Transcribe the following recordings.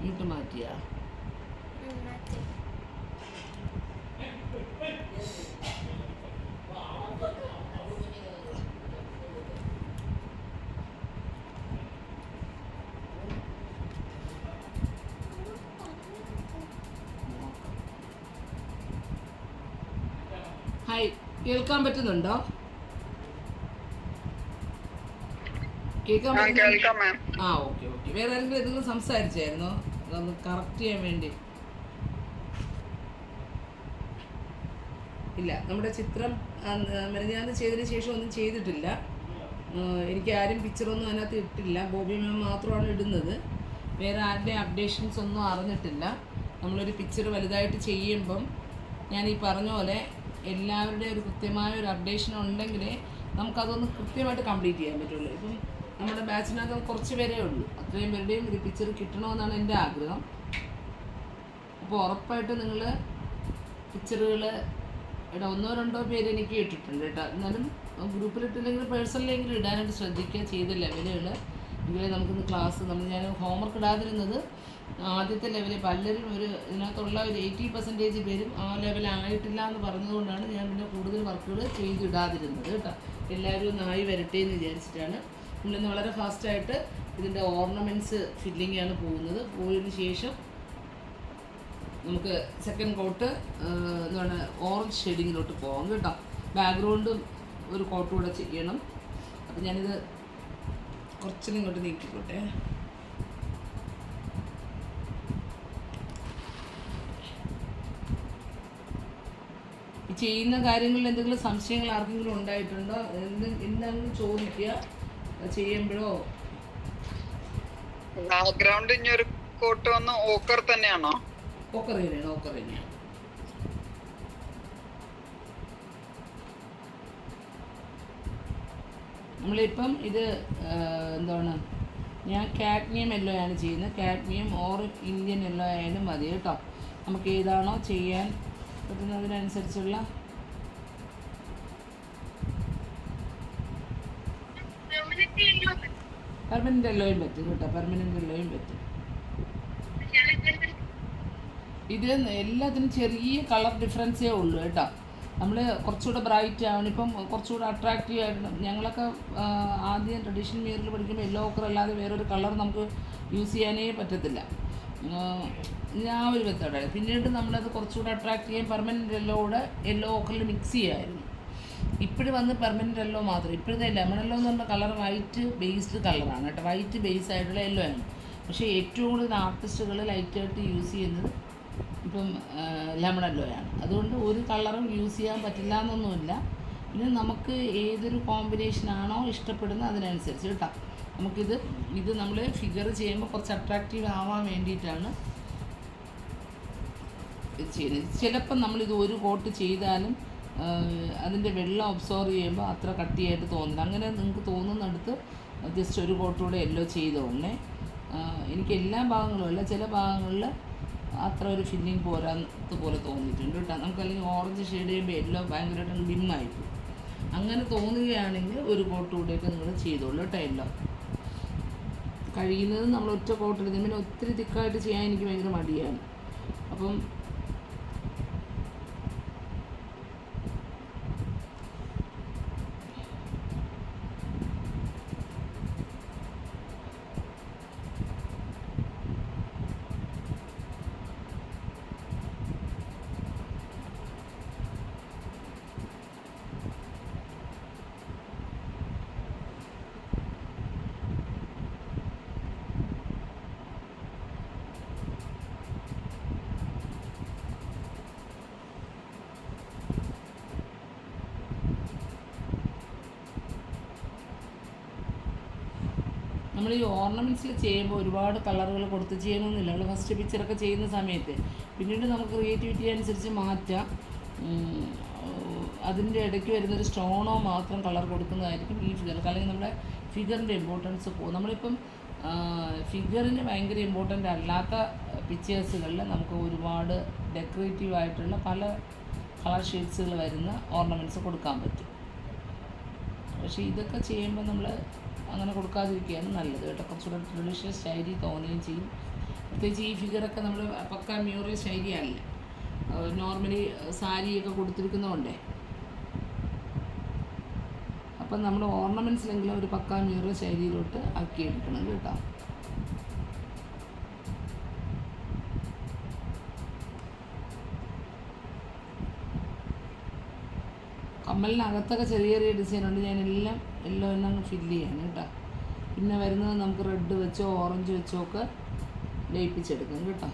Mute മാറ്റിയാ? Hi, കേൾക്കാൻ പറ്റുന്നുണ്ടോ? കേൾക്കാൻ പറ്റുന്നു? ആ, ഓക്കെ ഓക്കെ. വേറെ ആരെങ്കിലും എന്തെങ്കിലും സംസാരിച്ചായിരുന്നോ? അതൊന്ന് കറക്റ്റ് ചെയ്യാൻ വേണ്ടി. ഇല്ല, നമ്മുടെ ചിത്രം മെനഞ്ഞാന്ന് ചെയ്തതിന് ശേഷം ഒന്നും ചെയ്തിട്ടില്ല. എനിക്ക് ആരും പിക്ചറൊന്നും അതിനകത്ത് ഇട്ടില്ല. ബോബി മാം മാത്രമാണ് ഇടുന്നത്. വേറെ ആരുടെയും അപ്ഡേഷൻസ് ഒന്നും അറിഞ്ഞിട്ടില്ല. നമ്മളൊരു പിക്ചർ വലുതായിട്ട് ചെയ്യുമ്പം ഞാൻ ഈ പറഞ്ഞ പോലെ എല്ലാവരുടെയും ഒരു കൃത്യമായ ഒരു അപ്ഡേഷൻ ഉണ്ടെങ്കിലേ നമുക്കതൊന്ന് കൃത്യമായിട്ട് കംപ്ലീറ്റ് ചെയ്യാൻ പറ്റുള്ളൂ. ഇപ്പം നമ്മുടെ ബാച്ചിനകത്ത് കുറച്ച് പേരേ ഉള്ളൂ. അത്രയും പേരുടെയും ഒരു പിക്ചർ കിട്ടണമെന്നാണ് എൻ്റെ ആഗ്രഹം. അപ്പോൾ ഉറപ്പായിട്ട് നിങ്ങൾ പിക്ചറുകൾ ഒന്നോ രണ്ടോ പേര് എനിക്ക് ഇട്ടിട്ടുണ്ട് കേട്ടോ. എന്നാലും ഗ്രൂപ്പിലിട്ടില്ലെങ്കിൽ പേഴ്സണലെങ്കിലും ഇടാനായിട്ട് ശ്രദ്ധിക്കുക. ചെയ്ത ലെവലുകൾ ഇതുവരെ നമുക്കിന്ന് ക്ലാസ് ഞാൻ ഹോംവർക്ക് ഇടാതിരുന്നത് ആദ്യത്തെ ലെവലിൽ പലരും ഇതിനകത്തുള്ള ഒരു 80% പേരും ആ ലെവലായിട്ടില്ല എന്ന് പറഞ്ഞതുകൊണ്ടാണ് ഞാൻ പിന്നെ കൂടുതൽ വർക്കുകൾ ചെയ്തിടാതിരുന്നത് കേട്ടോ. എല്ലാവരും ഒന്നായി വരട്ടെ എന്ന് വിചാരിച്ചിട്ടാണ്. നമ്മളിന്ന് വളരെ ഫാസ്റ്റായിട്ട് ഇതിൻ്റെ ഓർണമെൻറ്റ്സ് ഫില്ലിങ്ങാണ് പോകുന്നത്. പോയതിന് ശേഷം നമുക്ക് സെക്കൻഡ് കോട്ട് എന്താണ് ഓറഞ്ച് ഷെയ്ഡിങ്ങിലോട്ട് പോകാം കേട്ടോ. ബാക്ക്ഗ്രൗണ്ടും ഒരു കോട്ട് കൂടെ ചെയ്യണം. അപ്പം ഞാനിത് കുറച്ചും ഇങ്ങോട്ട് നീക്കിക്കോട്ടെ. ഈ ചെയ്യുന്ന കാര്യങ്ങളിൽ എന്തെങ്കിലും സംശയങ്ങൾ ആർക്കെങ്കിലും ഉണ്ടായിട്ടുണ്ടോ? എന്തെങ്കിലും ചോദിക്കുക ചെയ്യുമ്പോഴോ. ബാക്ക്ഗ്രൗണ്ട് ഒരു കോട്ട് വന്ന് ഓക്കർ തന്നെയാണോ? ഓക്കർ തന്നെയാണ്, ഓക്കർ തന്നെയാണ്. നമ്മളിപ്പം ഇത് എന്താണ്, ഞാൻ കാഡ്മിയം യെല്ലോ ആണ് ചെയ്യുന്നത്. കാഡ്മിയം ഓർ ഇന്ത്യൻ യെല്ലോ ആയാലും മതി കേട്ടോ. നമുക്ക് ഏതാണോ ചെയ്യാൻ പറ്റുന്നതിനനുസരിച്ചുള്ള പെർമനൻ്റ് യെല്ലോയും പറ്റും കേട്ടോ. പെർമനൻ്റ് യെല്ലോയും പറ്റും. ഇത് എല്ലാത്തിനും ചെറിയ കളർ ഡിഫറൻസേ ഉള്ളൂ കേട്ടോ. നമ്മൾ കുറച്ചുകൂടെ ബ്രൈറ്റ് ആവണം. ഇപ്പം കുറച്ചുകൂടെ അട്രാക്റ്റീവ് ആയിട്ട് ഞങ്ങളൊക്കെ ആദ്യം ട്രഡീഷണൽ മിയറിൽ പഠിക്കുമ്പോൾ യെല്ലോ ഓക്കർ അല്ലാതെ വേറൊരു കളർ നമുക്ക് യൂസ് ചെയ്യാനേ പറ്റത്തില്ല. ആ ഒരു മെത്തേഡാണ്. പിന്നീട് നമ്മളത് കുറച്ചുകൂടെ അട്രാക്റ്റ് ചെയ്യാൻ പെർമനൻ്റ് യെല്ലോ ഓക്കറിൽ മിക്സ് ചെയ്യുമായിരുന്നു. ഇപ്പോഴും വന്ന് പെർമനൻ്റ് യെല്ലോ മാത്രം. ഇപ്പോഴത്തെ ലെമൺ യെല്ലോ എന്ന് പറഞ്ഞ കളർ വൈറ്റ് ബേസ്ഡ് കളറാണ് കേട്ടോ. വൈറ്റ് ബേസ് ആയിട്ടുള്ള യെല്ലോ ആണ്. പക്ഷേ ഏറ്റവും കൂടുതൽ ആർട്ടിസ്റ്റുകൾ ലൈറ്റായിട്ട് യൂസ് ചെയ്യുന്നത് ഇപ്പം ലെമൺ യെല്ലോ ആണ്. അതുകൊണ്ട് ഒരു കളറും യൂസ് ചെയ്യാൻ പറ്റില്ല എന്നൊന്നുമില്ല. പിന്നെ നമുക്ക് ഏതൊരു കോമ്പിനേഷനാണോ ഇഷ്ടപ്പെടുന്നത് അതിനനുസരിച്ച് കേട്ടോ. ഇത് നമ്മൾ ഫിഗർ ചെയ്യുമ്പോൾ കുറച്ച് അട്രാക്റ്റീവ് ആവാൻ വേണ്ടിയിട്ടാണ് ഇത് ചെയ്യുന്നത്. ചിലപ്പം നമ്മളിത് ഒരു കോട്ട് ചെയ്താലും അതിൻ്റെ വെള്ളം ഒബ്സോർവ് ചെയ്യുമ്പോൾ അത്ര കട്ടിയായിട്ട് തോന്നില്ല. അങ്ങനെ നിങ്ങൾക്ക് തോന്നുന്നിടത്ത് ജസ്റ്റ് ഒരു കോട്ടൂടെ യെല്ലോ ചെയ്തോളേ. എനിക്ക് എല്ലാ ഭാഗങ്ങളും അല്ല, ചില ഭാഗങ്ങളിൽ അത്ര ഒരു ഫില്ലിങ് പോരാത്ത പോലെ തോന്നിയിട്ടുണ്ട് കേട്ടോ. നമുക്കല്ലെങ്കിൽ ഓറഞ്ച് ഷെയ്ഡ് ചെയ്യുമ്പോൾ യെല്ലോ ഭയങ്കരമായിട്ട് ഡിമ്മായിപ്പോവും. അങ്ങനെ തോന്നുകയാണെങ്കിൽ ഒരു കോട്ട് കൂടെയൊക്കെ നിങ്ങൾ ചെയ്തോളൂ കേട്ടോ. യെല്ലോ കഴിയുന്നത് നമ്മൾ ഒറ്റ കോട്ടിൽ പിന്നെ ഒത്തിരി തിക്കായിട്ട് ചെയ്യാൻ എനിക്ക് ഭയങ്കര മടിയാണ്. അപ്പം നമ്മൾ ഈ ഓർണമെൻറ്റ്സിൽ ചെയ്യുമ്പോൾ ഒരുപാട് കളറുകൾ കൊടുത്ത് ചെയ്യണമെന്നില്ല. നമ്മൾ ഫസ്റ്റ് പിക്ചറൊക്കെ ചെയ്യുന്ന സമയത്ത് പിന്നീട് നമുക്ക് ക്രിയേറ്റിവിറ്റി അനുസരിച്ച് മാറ്റാം. അതിൻ്റെ ഇടയ്ക്ക് വരുന്നൊരു സ്റ്റോണോ മാത്രം കളർ കൊടുക്കുന്നതായിരിക്കും ഈ ഫിഗർക്ക്. അല്ലെങ്കിൽ നമ്മുടെ ഫിഗറിൻ്റെ ഇമ്പോർട്ടൻസ് പോകും. നമ്മളിപ്പം ഫിഗറിന് ഭയങ്കര ഇമ്പോർട്ടൻ്റ് അല്ലാത്ത പിക്ചേഴ്സുകളിൽ നമുക്ക് ഒരുപാട് ഡെക്കറേറ്റീവ് ആയിട്ടുള്ള പല കളർ ഷെയ്ഡ്സുകൾ വരുന്ന ഓർണമെൻറ്റ്സ് കൊടുക്കാൻ പറ്റും. പക്ഷേ ഇതൊക്കെ ചെയ്യുമ്പോൾ നമ്മൾ അങ്ങനെ കൊടുക്കാതിരിക്കുകയാണ് നല്ലത് കേട്ടോ. കുറച്ചുകൂടെ ട്രഡീഷണൽ സ്റ്റൈലിൽ തോന്നുകയും ചെയ്യും. പ്രത്യേകിച്ച് ഈ ഫിഗറൊക്കെ നമ്മൾ പക്ക മ്യൂറൽ ശൈലിയല്ല, നോർമലി സാരിയൊക്കെ കൊടുത്തിരിക്കുന്നതുകൊണ്ടേ. അപ്പം നമ്മൾ ഓർണമെൻറ്റ്സിലെങ്കിലും ഒരു പക്ക മ്യൂറൽ ശൈലിയിലോട്ട് ആക്കിയെടുക്കണം കേട്ടോ. കമ്മലിനകത്തൊക്കെ ചെറിയ ചെറിയ ഡിസൈൻ ഉണ്ട്, ഞാൻ എല്ലാം എല്ലാം ഫില്ല് ചെയ്യാൻ കേട്ടോ. പിന്നെ വരുന്നത് നമുക്ക് റെഡ് വെച്ചോ ഓറഞ്ച് വെച്ചോ ഒക്കെ ലയിപ്പിച്ചെടുക്കും കേട്ടോ.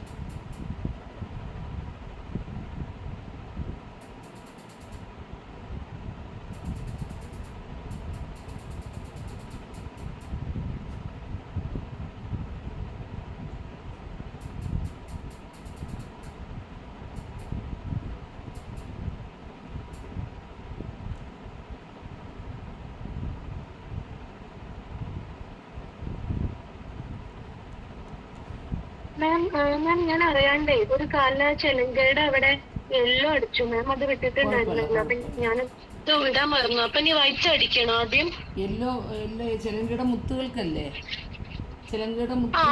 മാം ഞാൻ അറിയാണ്ടേ ഒരു കാല ചെലങ്കയുടെ അവിടെ യെല്ലോ അടിച്ചു മാം, അത് വിട്ടിട്ടുണ്ടായിരുന്നല്ലോ. അപ്പൊ ഞാൻ ഇത് ഇടാൻ മറന്നു. അപ്പൊ നീ വൈറ്റ് അടിക്കണം ആദ്യം. യെല്ലോ ചിലങ്കയുടെ മുത്തുകൾക്കല്ലേ, ചിലങ്കയുടെ മുത്ത്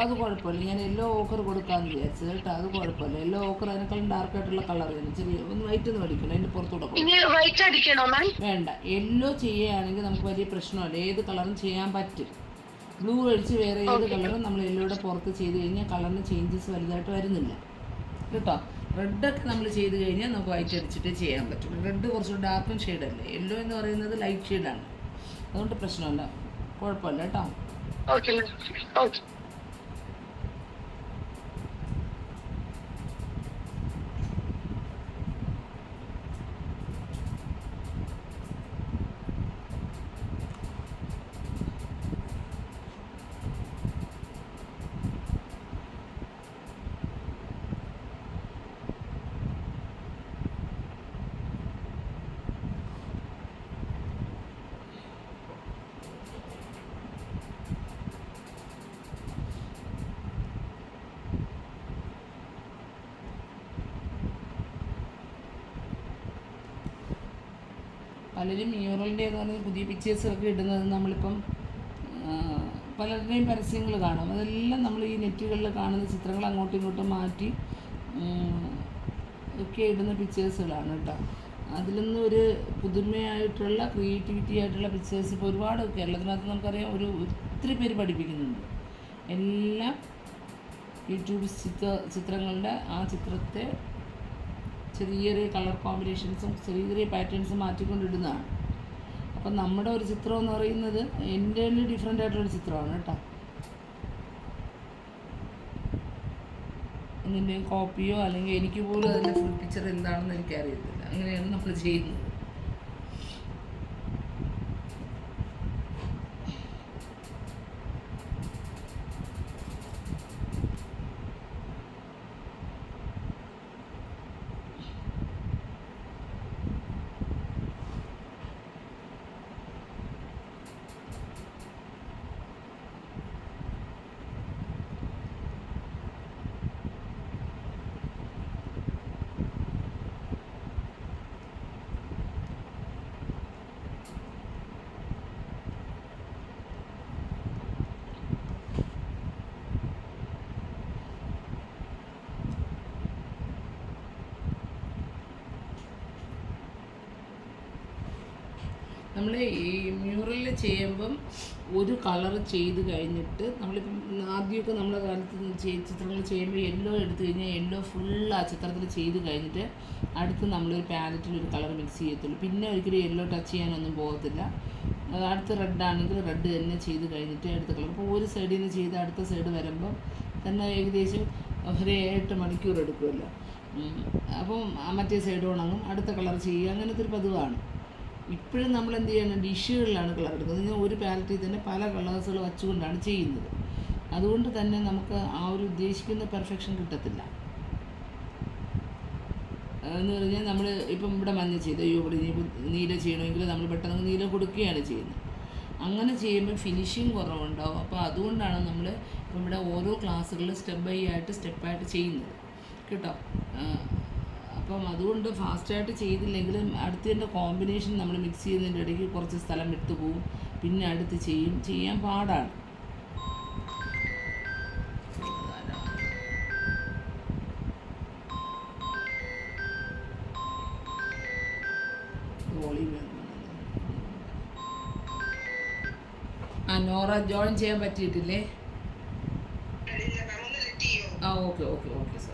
അത് കുഴപ്പമില്ല. ഞാൻ യെല്ലോ ഓക്കർ കൊടുക്കാമെന്ന് വിചാരിച്ചത് കേട്ടോ. അത് കുഴപ്പമില്ല. യെല്ലോ ഓക്കർ അതിനേക്കാളും ഡാർക്കായിട്ടുള്ള കളർ തന്നെ, ചെറിയ ഒന്ന് വൈറ്റ് ഒന്ന് പഠിക്കണം. അതിൻ്റെ പുറത്തൂടെ വൈറ്റ് അടിക്കണോ മാം? വേണ്ട, യെല്ലോ ചെയ്യുകയാണെങ്കിൽ നമുക്ക് വലിയ പ്രശ്നമല്ല, ഏത് കളറും ചെയ്യാൻ പറ്റും. ബ്ലൂ അടിച്ച് വേറെ ഏത് കളറും നമ്മൾ യെല്ലോയുടെ പുറത്ത് ചെയ്ത് കഴിഞ്ഞാൽ കളറിന് ചേഞ്ചസ് വലുതായിട്ട് വരുന്നില്ല കേട്ടോ. റെഡൊക്കെ നമ്മൾ ചെയ്ത് കഴിഞ്ഞാൽ നമുക്ക് വൈറ്റ് അടിച്ചിട്ടേ ചെയ്യാൻ പറ്റും. റെഡ് കുറച്ച് ഡാർക്കൻ ഷെയ്ഡല്ലേ, യെല്ലോ എന്ന് പറയുന്നത് ലൈറ്റ് ഷെയ്ഡാണ്, അതുകൊണ്ട് പ്രശ്നമല്ല, കുഴപ്പമില്ല കേട്ടോ. Okay okay. പലരും മ്യൂറലിൻ്റെ എന്ന് പറഞ്ഞാൽ പുതിയ പിക്ചേഴ്സൊക്കെ ഇടുന്നത് നമ്മളിപ്പം പലരുടെയും പരസ്യങ്ങൾ കാണാം. അതെല്ലാം നമ്മൾ ഈ നെറ്റുകളിൽ കാണുന്ന ചിത്രങ്ങൾ അങ്ങോട്ടും ഇങ്ങോട്ടും മാറ്റി ഒക്കെ ഇടുന്ന പിക്ചേഴ്സുകളാണ് കേട്ടോ. അതിലൊന്നും ഒരു പുതുമയായിട്ടുള്ള ക്രിയേറ്റിവിറ്റി ആയിട്ടുള്ള പിക്ചേഴ്സ് ഇപ്പോൾ ഒരുപാട് കേരളത്തിനകത്ത് നമുക്കറിയാം, ഒത്തിരി പേര് പഠിപ്പിക്കുന്നുണ്ട്. എല്ലാം യൂട്യൂബ് ചിത്രങ്ങളുടെ ആ ചിത്രത്തെ ചെറിയ ചെറിയ കളർ കോമ്പിനേഷൻസും ചെറിയ ചെറിയ പാറ്റേൺസും മാറ്റിക്കൊണ്ടിടുന്നതാണ്. അപ്പം നമ്മുടെ ഒരു ചിത്രം എന്ന് പറയുന്നത് എൻ്റെ ഡിഫറെൻ്റ് ആയിട്ടുള്ളൊരു ചിത്രമാണ് കേട്ടോ. ഒന്നിൻ്റെയും കോപ്പിയോ അല്ലെങ്കിൽ എനിക്ക് പോലും അതിൻ്റെ ഫുൾ പിക്ചർ എന്താണെന്ന് എനിക്കറിയത്തില്ല. അങ്ങനെയാണ് നമ്മൾ ചെയ്യുന്നത്. നമ്മൾ ഈ മ്യൂറലിൽ ചെയ്യുമ്പം ഒരു കളർ ചെയ്ത് കഴിഞ്ഞിട്ട് നമ്മളിപ്പം ആദ്യമൊക്കെ നമ്മുടെ കാലത്ത് ചിത്രങ്ങൾ ചെയ്യുമ്പോൾ യെല്ലോ എടുത്തു കഴിഞ്ഞാൽ യെല്ലോ ഫുൾ ആ ചിത്രത്തിൽ ചെയ്ത് കഴിഞ്ഞിട്ട് അടുത്ത് നമ്മളൊരു പാലറ്റിൽ ഒരു കളർ മിക്സ് ചെയ്യത്തുള്ളൂ. പിന്നെ ഒരിക്കലും യെല്ലോ ടച്ച് ചെയ്യാനൊന്നും പോകത്തില്ല. അടുത്ത് റെഡ് ആണെങ്കിൽ റെഡ് തന്നെ ചെയ്ത് കഴിഞ്ഞിട്ട് അടുത്ത കളർ. അപ്പോൾ ഒരു സൈഡിൽ നിന്ന് ചെയ്ത് അടുത്ത സൈഡ് വരുമ്പം തന്നെ ഏകദേശം ഒരു 8 മണിക്കൂർ എടുക്കുമല്ലോ. അപ്പം മറ്റേ സൈഡ് ഉണങ്ങും, അടുത്ത കളർ ചെയ്യുക, അങ്ങനത്തെ ഒരു പതിവാണ്. ഇപ്പോഴും നമ്മൾ എന്ത് ചെയ്യണം, ഡിഷുകളിലാണ് കളർ എടുക്കുന്നത്. ഇങ്ങനെ ഒരു പാലറ്റിൽ തന്നെ പല കളേഴ്സുകൾ വച്ചുകൊണ്ടാണ് ചെയ്യുന്നത്. അതുകൊണ്ട് തന്നെ നമുക്ക് ആ ഒരു ഉദ്ദേശിക്കുന്ന പെർഫെക്ഷൻ കിട്ടത്തില്ല. എന്ന് പറഞ്ഞാൽ നമ്മൾ ഇപ്പം ഇവിടെ മഞ്ഞ ചെയ്ത് ഇവിടെ ഇനിയിപ്പോൾ നീല ചെയ്യണമെങ്കിൽ നമ്മൾ പെട്ടെന്ന് നീല കൊടുക്കുകയാണ് ചെയ്യുന്നത്. അങ്ങനെ ചെയ്യുമ്പോൾ ഫിനിഷിങ് കുറവുണ്ടാവും. അപ്പോൾ അതുകൊണ്ടാണ് നമ്മൾ ഇപ്പം ഇവിടെ ഓരോ ക്ലാസ്സുകളിൽ സ്റ്റെപ്പായിട്ട് ചെയ്യുന്നത് കേട്ടോ. അപ്പം അതുകൊണ്ട് ഫാസ്റ്റായിട്ട് ചെയ്തില്ലെങ്കിലും അടുത്തതിൻ്റെ കോമ്പിനേഷൻ നമ്മൾ മിക്സ് ചെയ്യുന്നതിൻ്റെ ഇടയ്ക്ക് കുറച്ച് സ്ഥലം വിട്ടു പോവും, പിന്നെ അടുത്ത് ചെയ്യാൻ പാടാണ്. നോറ ജോയിൻ ചെയ്യാൻ പറ്റിയിട്ടില്ലേ? ആ okay okay okay sir.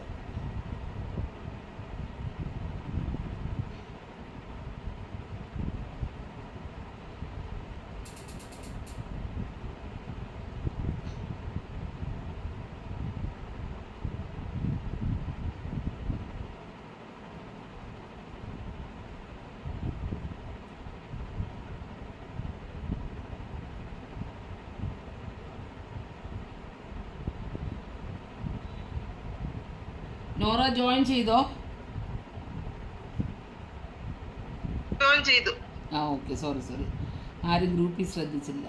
Nora join ചെയ്തോ? ചെയ്തു. ആ ഓക്കെ, സോറി ആരും ഗ്രൂപ്പിൽ ശ്രദ്ധിച്ചില്ല.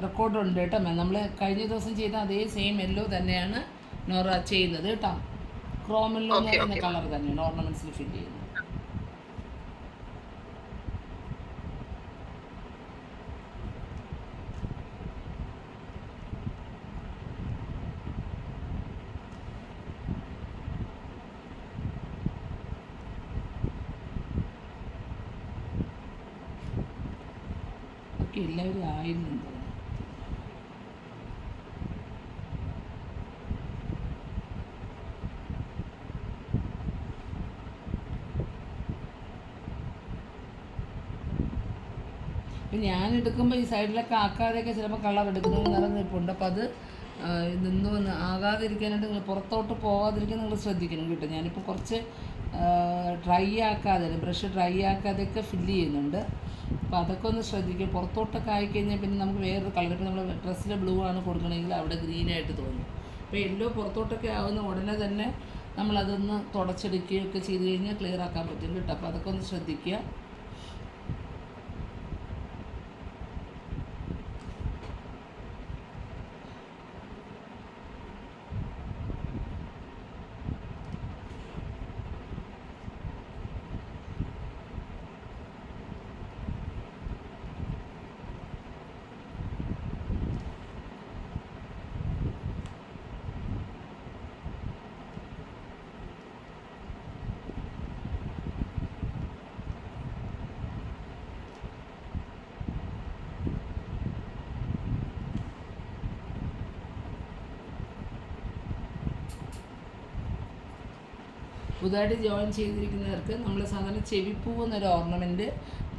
റെക്കോർഡുണ്ട് കേട്ടോ മാം. നമ്മൾ കഴിഞ്ഞ ദിവസം ചെയ്ത അതേ സെയിം യെല്ലോ തന്നെയാണ് നോറ ചെയ്യുന്നത് കേട്ടോ. ക്രോമെല്ലോ എന്ന് പറയുന്ന കളർ തന്നെയാണ് ഓർണമെൻറ്റ്സിൽ ഫില്ല് ചെയ്യുന്നത്. എല്ലാവരും ആയിരുന്നുണ്ട്. ഞാൻ എടുക്കുമ്പോൾ ഈ സൈഡിലൊക്കെ ആക്കാതെയൊക്കെ ചിലപ്പോൾ കളർ എടുക്കുന്നത് നിലനിൽപ്പുണ്ട്. അപ്പോൾ അത് ഇതൊന്നും ആകാതിരിക്കാനായിട്ട് നിങ്ങൾ പുറത്തോട്ട് പോകാതിരിക്കാൻ നിങ്ങൾ ശ്രദ്ധിക്കണം കേട്ടോ. ഞാനിപ്പോൾ കുറച്ച് ഡ്രൈ ആക്കാതെ, ബ്രഷ് ഡ്രൈ ആക്കാതെയൊക്കെ ഫില്ല് ചെയ്യുന്നുണ്ട്. അപ്പോൾ അതൊക്കെ ഒന്ന് ശ്രദ്ധിക്കുക. പുറത്തോട്ടൊക്കെ ആയിക്കഴിഞ്ഞാൽ പിന്നെ നമുക്ക് വേറൊരു കളർ, ഇപ്പോൾ നമ്മൾ ഡ്രസ്സിൽ ബ്ലൂ ആണ് കൊടുക്കണമെങ്കിൽ അവിടെ ഗ്രീനായിട്ട് തോന്നും. അപ്പോൾ യെല്ലോ പുറത്തോട്ടൊക്കെ ആവുന്ന ഉടനെ തന്നെ നമ്മളതൊന്ന് തുടച്ചെടുക്കുകയൊക്കെ ചെയ്ത് കഴിഞ്ഞാൽ ക്ലിയർ ആക്കാൻ പറ്റും കേട്ടോ. അപ്പോൾ അതൊക്കെ ഒന്ന് ശ്രദ്ധിക്കുക. പുതുതായിട്ട് ജോയിൻ ചെയ്തിരിക്കുന്നവർക്ക് നമ്മൾ സാധാരണ ചെവിപ്പൂവ് എന്നൊരു ഓർണമെൻറ്റ്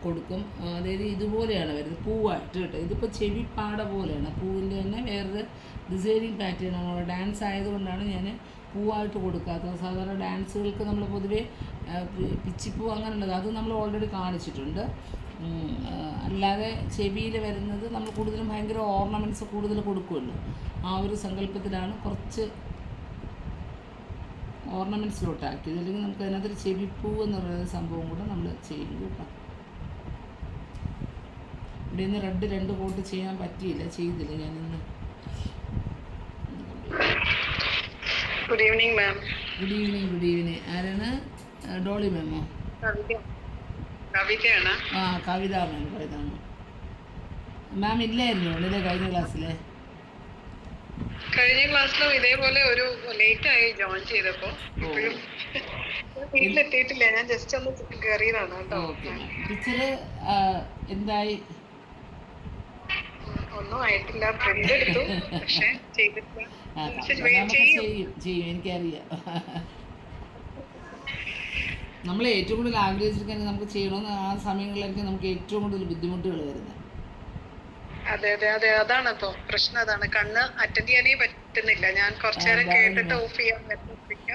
കൊടുക്കും. അതായത് ഇതുപോലെയാണ് വരുന്നത്, പൂവായിട്ട് കേട്ടോ. ഇതിപ്പോൾ ചെവിപ്പാട പോലെയാണ്, പൂവിൻ്റെ തന്നെ വേറൊരു ഡിസൈനിങ് പാറ്റേൺ ആണ്. ഡാൻസ് ആയതുകൊണ്ടാണ് ഞാൻ പൂവായിട്ട് കൊടുക്കാത്തത്. സാധാരണ ഡാൻസുകൾക്ക് നമ്മൾ പൊതുവേ പിച്ചിപ്പൂ അങ്ങനെയുള്ളത് അത് നമ്മൾ ഓൾറെഡി കാണിച്ചിട്ടുണ്ട്. അല്ലാതെ ചെവിയിൽ വരുന്നത് നമ്മൾ കൂടുതലും ഭയങ്കര ഓർണമെൻറ്റ്സ് കൂടുതൽ കൊടുക്കുമല്ലോ, ആ ഒരു സങ്കല്പത്തിലാണ് കുറച്ച് ഓർണമെൻറ്റ്സിലോട്ടാക്കിയത്. അല്ലെങ്കിൽ നമുക്ക് അതിനകത്തൊരു ചെവിപ്പൂ എന്ന് പറയുന്ന സംഭവം കൂടെ നമ്മൾ ചെയ്യും കേട്ടോ. ഇവിടെ നിന്ന് റെഡ് 2 കോട്ട് ചെയ്യാൻ പറ്റിയില്ല, ചെയ്തില്ല ഞാനിന്ന്. ഗുഡ് ഈവനിങ് മാം. Good evening. ആരാണ്? ഡോളി മാമോ? കവിതയാണ്. ആ കവിത മാം. മാം ഇല്ലായിരുന്നു ഇവിടെ കഴിഞ്ഞ ക്ലാസ്സിലെ? കഴിഞ്ഞ ക്ലാസ്സിലും ഇതേപോലെ ഒരു ലേറ്റ് ആയി ജോയിൻ ചെയ്തപ്പോ ഇപ്പോഴും വീട്ടിലെത്തിയിട്ടില്ല. ഞാൻ ജസ്റ്റ് ഒന്ന് കയറിയതാണ് കേട്ടോ. ടീച്ചറ് എന്തായി? ഒന്നും ആയിട്ടില്ല. പ്രിന്റ് എടുത്തു പക്ഷെ ചെയ്തിട്ടില്ല. ചെയ്യും എനിക്കറിയാം. നമ്മൾ ഏറ്റവും കൂടുതൽ ആഗ്രഹിച്ചിരിക്കാൻ നമുക്ക് ചെയ്യണമെന്ന് ആ സമയങ്ങളിലായിരിക്കും നമുക്ക് ഏറ്റവും കൂടുതൽ ബുദ്ധിമുട്ടുകൾ വരുന്നത്. അതെ അതാണ് ഇപ്പൊ പ്രശ്നം. അതാണ് കണ്ണ് അറ്റൻഡ് ചെയ്യാനേ പറ്റുന്നില്ല. ഞാൻ കുറച്ചു നേരം കേട്ടിട്ട് ഓഫ് ചെയ്യാൻ പറ്റില്ല.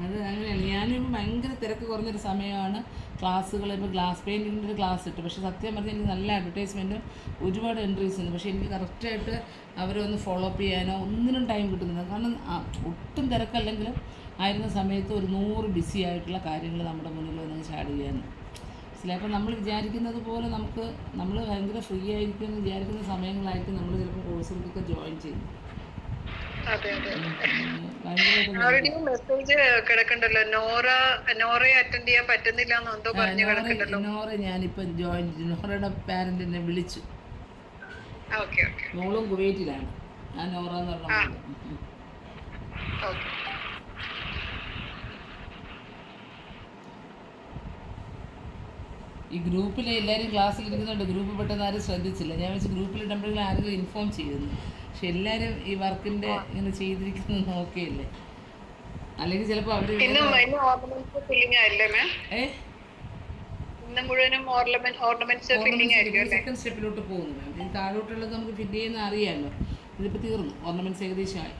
അത് അങ്ങനെയാണ്. ഞാനിപ്പോൾ ഭയങ്കര തിരക്ക് കുറഞ്ഞൊരു സമയമാണ് ക്ലാസ്സുകൾ. ഇപ്പോൾ ഗ്ലാസ് പെയിൻറ്റിങ്ങിൻ്റെ ഒരു ക്ലാസ് ഇട്ടു. പക്ഷേ സത്യം പറഞ്ഞാൽ എനിക്ക് നല്ല അഡ്വർടൈസ്മെൻറ്റും ഒരുപാട് എൻട്രീസ് ഉണ്ട്. പക്ഷേ എനിക്ക് കറക്റ്റായിട്ട് അവരെ ഒന്ന് ഫോളോ അപ്പ് ചെയ്യാനോ ഒന്നിനും ടൈം കിട്ടുന്നില്ല. കാരണം ഒട്ടും തിരക്കല്ലെങ്കിലും ആയിരുന്ന സമയത്ത് ഒരു 100 ബിസി ആയിട്ടുള്ള കാര്യങ്ങൾ നമ്മുടെ മുന്നിൽ വന്ന് ചാടുകയാണ്. ചിലപ്പോൾ നമ്മൾ വിചാരിക്കുന്നത് പോലെ നമ്മൾ ഭയങ്കര ഫ്രീ ആയിരിക്കും വിചാരിക്കുന്ന സമയങ്ങളായിരിക്കും നമ്മൾ ചിലപ്പോൾ കോഴ്സുകൾക്കൊക്കെ ജോയിൻ ചെയ്യും. മെസ്സേജ് കിടക്കണ്ടല്ലോ, നോറയെ അറ്റൻഡ് ചെയ്യാൻ പറ്റുന്നില്ല എന്തോ പറഞ്ഞു കിടക്കണ്ടല്ലോ. നോറ ഞാനിപ്പം ജോയിൻ ചെയ്തു. നോറയുടെ പാരന്റ് എന്നെ വിളിച്ചു. മോളും കുവൈറ്റിലാണ്. ആ നോറ എന്ന് പറഞ്ഞ ഈ ഗ്രൂപ്പിൽ എല്ലാവരും ക്ലാസ്സിൽ ഇരിക്കുന്നുണ്ട്, ഗ്രൂപ്പ് പെട്ടെന്ന് ആരും ശ്രദ്ധിച്ചില്ല. ഞാൻ വെച്ച് ഗ്രൂപ്പിലിടുമ്പോഴെങ്കിലും ആരെങ്കിലും ഇൻഫോം ചെയ്യുന്നു. പക്ഷെ എല്ലാവരും ഈ വർക്കിൻ്റെ ഇങ്ങനെ ചെയ്തിരിക്കുന്നത് നോക്കിയല്ലേ. അല്ലെങ്കിൽ ചിലപ്പോൾ അവർ സെക്കൻഡ് സ്റ്റെപ്പിലോട്ട് പോകുന്നു മാം. ഇത് താഴോട്ടുള്ളത് നമുക്ക് ഫില്ല് ചെയ്യുന്ന അറിയാമല്ലോ. ഇതിപ്പോൾ തീർന്നു, ഓർണമെൻറ്റ്സ് ഏകദേശമായി.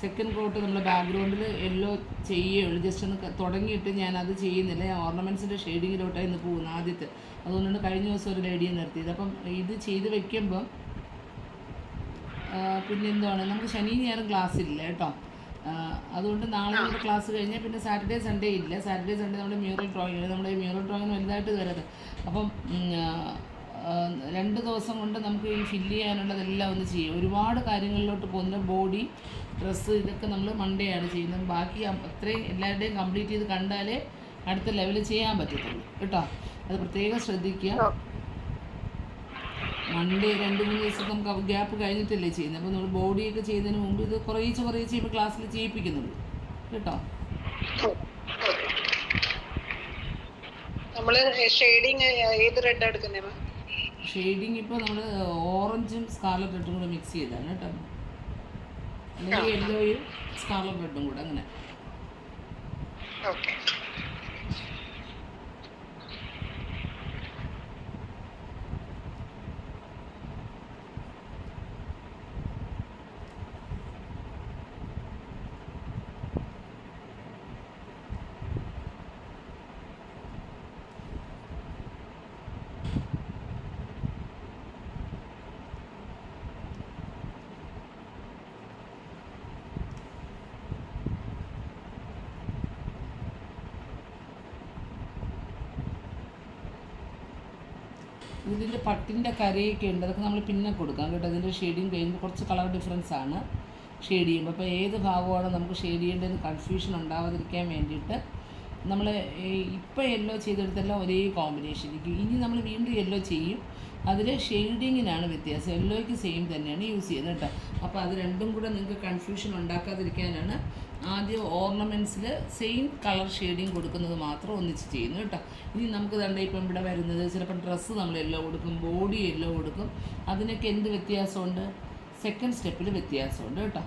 സെക്കൻഡ് കോട്ട് നമ്മൾ ബാക്ക്ഗ്രൗണ്ടിൽ യെല്ലോ ചെയ്യുകയുള്ളൂ. ജസ്റ്റ് ഒന്ന് തുടങ്ങിയിട്ട് ഞാനത് ചെയ്യുന്നില്ല. ഞാൻ ഓർണമെൻറ്റ്സിൻ്റെ ഷെയ്ഡിങ്ങിലോട്ടാണ് ഇന്ന് പോകുന്നത് ആദ്യത്തെ. അതുകൊണ്ടാണ് കഴിഞ്ഞ ദിവസം ഒരു ലേഡിയെ നിർത്തിയത്. അപ്പം ഇത് ചെയ്ത് വെക്കുമ്പം പിന്നെ എന്താണ്, നമുക്ക് ശനി ഞായറും ക്ലാസ് ഇല്ല കേട്ടോ. അതുകൊണ്ട് നാളെ നമ്മുടെ ക്ലാസ് കഴിഞ്ഞാൽ പിന്നെ സാറ്റർഡേ സൺഡേ ഇല്ല. സാറ്റർഡേ സൺഡേ നമ്മുടെ മ്യൂറൽ ഡ്രോയിങ്, നമ്മുടെ മ്യൂറൽ ഡ്രോയിങ്ങിന് വലുതായിട്ട് കയറത്. അപ്പം 2 ദിവസം കൊണ്ട് നമുക്ക് ഈ ഫില്ല് ചെയ്യാനുള്ളതെല്ലാം ഒന്ന് ചെയ്യും. ഒരുപാട് കാര്യങ്ങളിലോട്ട് പോകുന്ന ബോഡി, ഡ്രസ്സ്, ഇതൊക്കെ നമ്മൾ മൺഡേ ആണ് ചെയ്യുന്നത്. ബാക്കി അത്രയും എല്ലാവരുടെയും കംപ്ലീറ്റ് ചെയ്ത് കണ്ടാലേ അടുത്ത ലെവലിൽ ചെയ്യാൻ പറ്റത്തുള്ളൂ കേട്ടോ. അത് പ്രത്യേകം ശ്രദ്ധിക്കുക. മൺഡേ 2-3 ദിവസം നമുക്ക് ഗ്യാപ്പ് കഴിഞ്ഞിട്ടല്ലേ ചെയ്യുന്നത്. അപ്പോൾ നമ്മൾ ബോഡിയൊക്കെ ചെയ്യുന്നതിന് മുമ്പ് ഇത് കുറേശ്ശെ ഇപ്പോൾ ക്ലാസ്സിൽ ചെയ്യിപ്പിക്കുന്നുള്ളൂ കേട്ടോ. ഷെയ്ഡിങ് ഇപ്പോൾ നമ്മൾ ഓറഞ്ചും സ്കാർലറ്റ് റെഡും കൂടെ മിക്സ് ചെയ്താണ് കേട്ടോ. അല്ലെങ്കിൽ യെല്ലോയും സ്കാർലറ്റ് റെഡും കൂടെ അങ്ങനെ. ഇതിൻ്റെ പട്ടിൻ്റെ കരയൊക്കെ ഉണ്ട്, അതൊക്കെ നമ്മൾ പിന്നെ കൊടുക്കാം കേട്ടോ. അതിൻ്റെ ഷെയ്ഡിങ് കഴിയുമ്പോൾ കുറച്ച് കളർ ഡിഫറൻസ് ആണ് ഷെയ്ഡ് ചെയ്യുമ്പോൾ. അപ്പോൾ ഏത് ഭാഗമാണ് നമുക്ക് ഷെയ്ഡ് ചെയ്യേണ്ടതെന്ന് കൺഫ്യൂഷൻ ഉണ്ടാവാതിരിക്കാൻ വേണ്ടിയിട്ട് നമ്മൾ ഇപ്പോൾ യെല്ലോ ചെയ്തെടുത്തെല്ലാം ഒരേ കോമ്പിനേഷൻ ഇരിക്കും. ഇനി നമ്മൾ വീണ്ടും യെല്ലോ ചെയ്യും, അതിൽ ഷെയ്ഡിങ്ങിനാണ് വ്യത്യാസം. യെല്ലോയ്ക്ക് സെയിം തന്നെയാണ് യൂസ് ചെയ്യുന്നത് കേട്ടോ. അപ്പോൾ അത് രണ്ടും കൂടെ നിങ്ങൾക്ക് കൺഫ്യൂഷൻ ഉണ്ടാക്കാതിരിക്കാനാണ് ആദ്യം ഓർണമെൻറ്റ്സിൽ സെയിം കളർ ഷെയ്ഡിങ് കൊടുക്കുന്നത് മാത്രം ഒന്നിച്ച് ചെയ്യുന്നു കേട്ടോ. ഇനി നമുക്ക് തന്നെ ഇപ്പം ഇവിടെ വരുന്നത് ചിലപ്പോൾ ഡ്രസ്സ് നമ്മൾ യെല്ലോ കൊടുക്കും, ബോഡി യെല്ലോ കൊടുക്കും. അതിനൊക്കെ എന്ത് വ്യത്യാസമുണ്ട്? സെക്കൻഡ് സ്റ്റെപ്പിൽ വ്യത്യാസമുണ്ട് കേട്ടോ.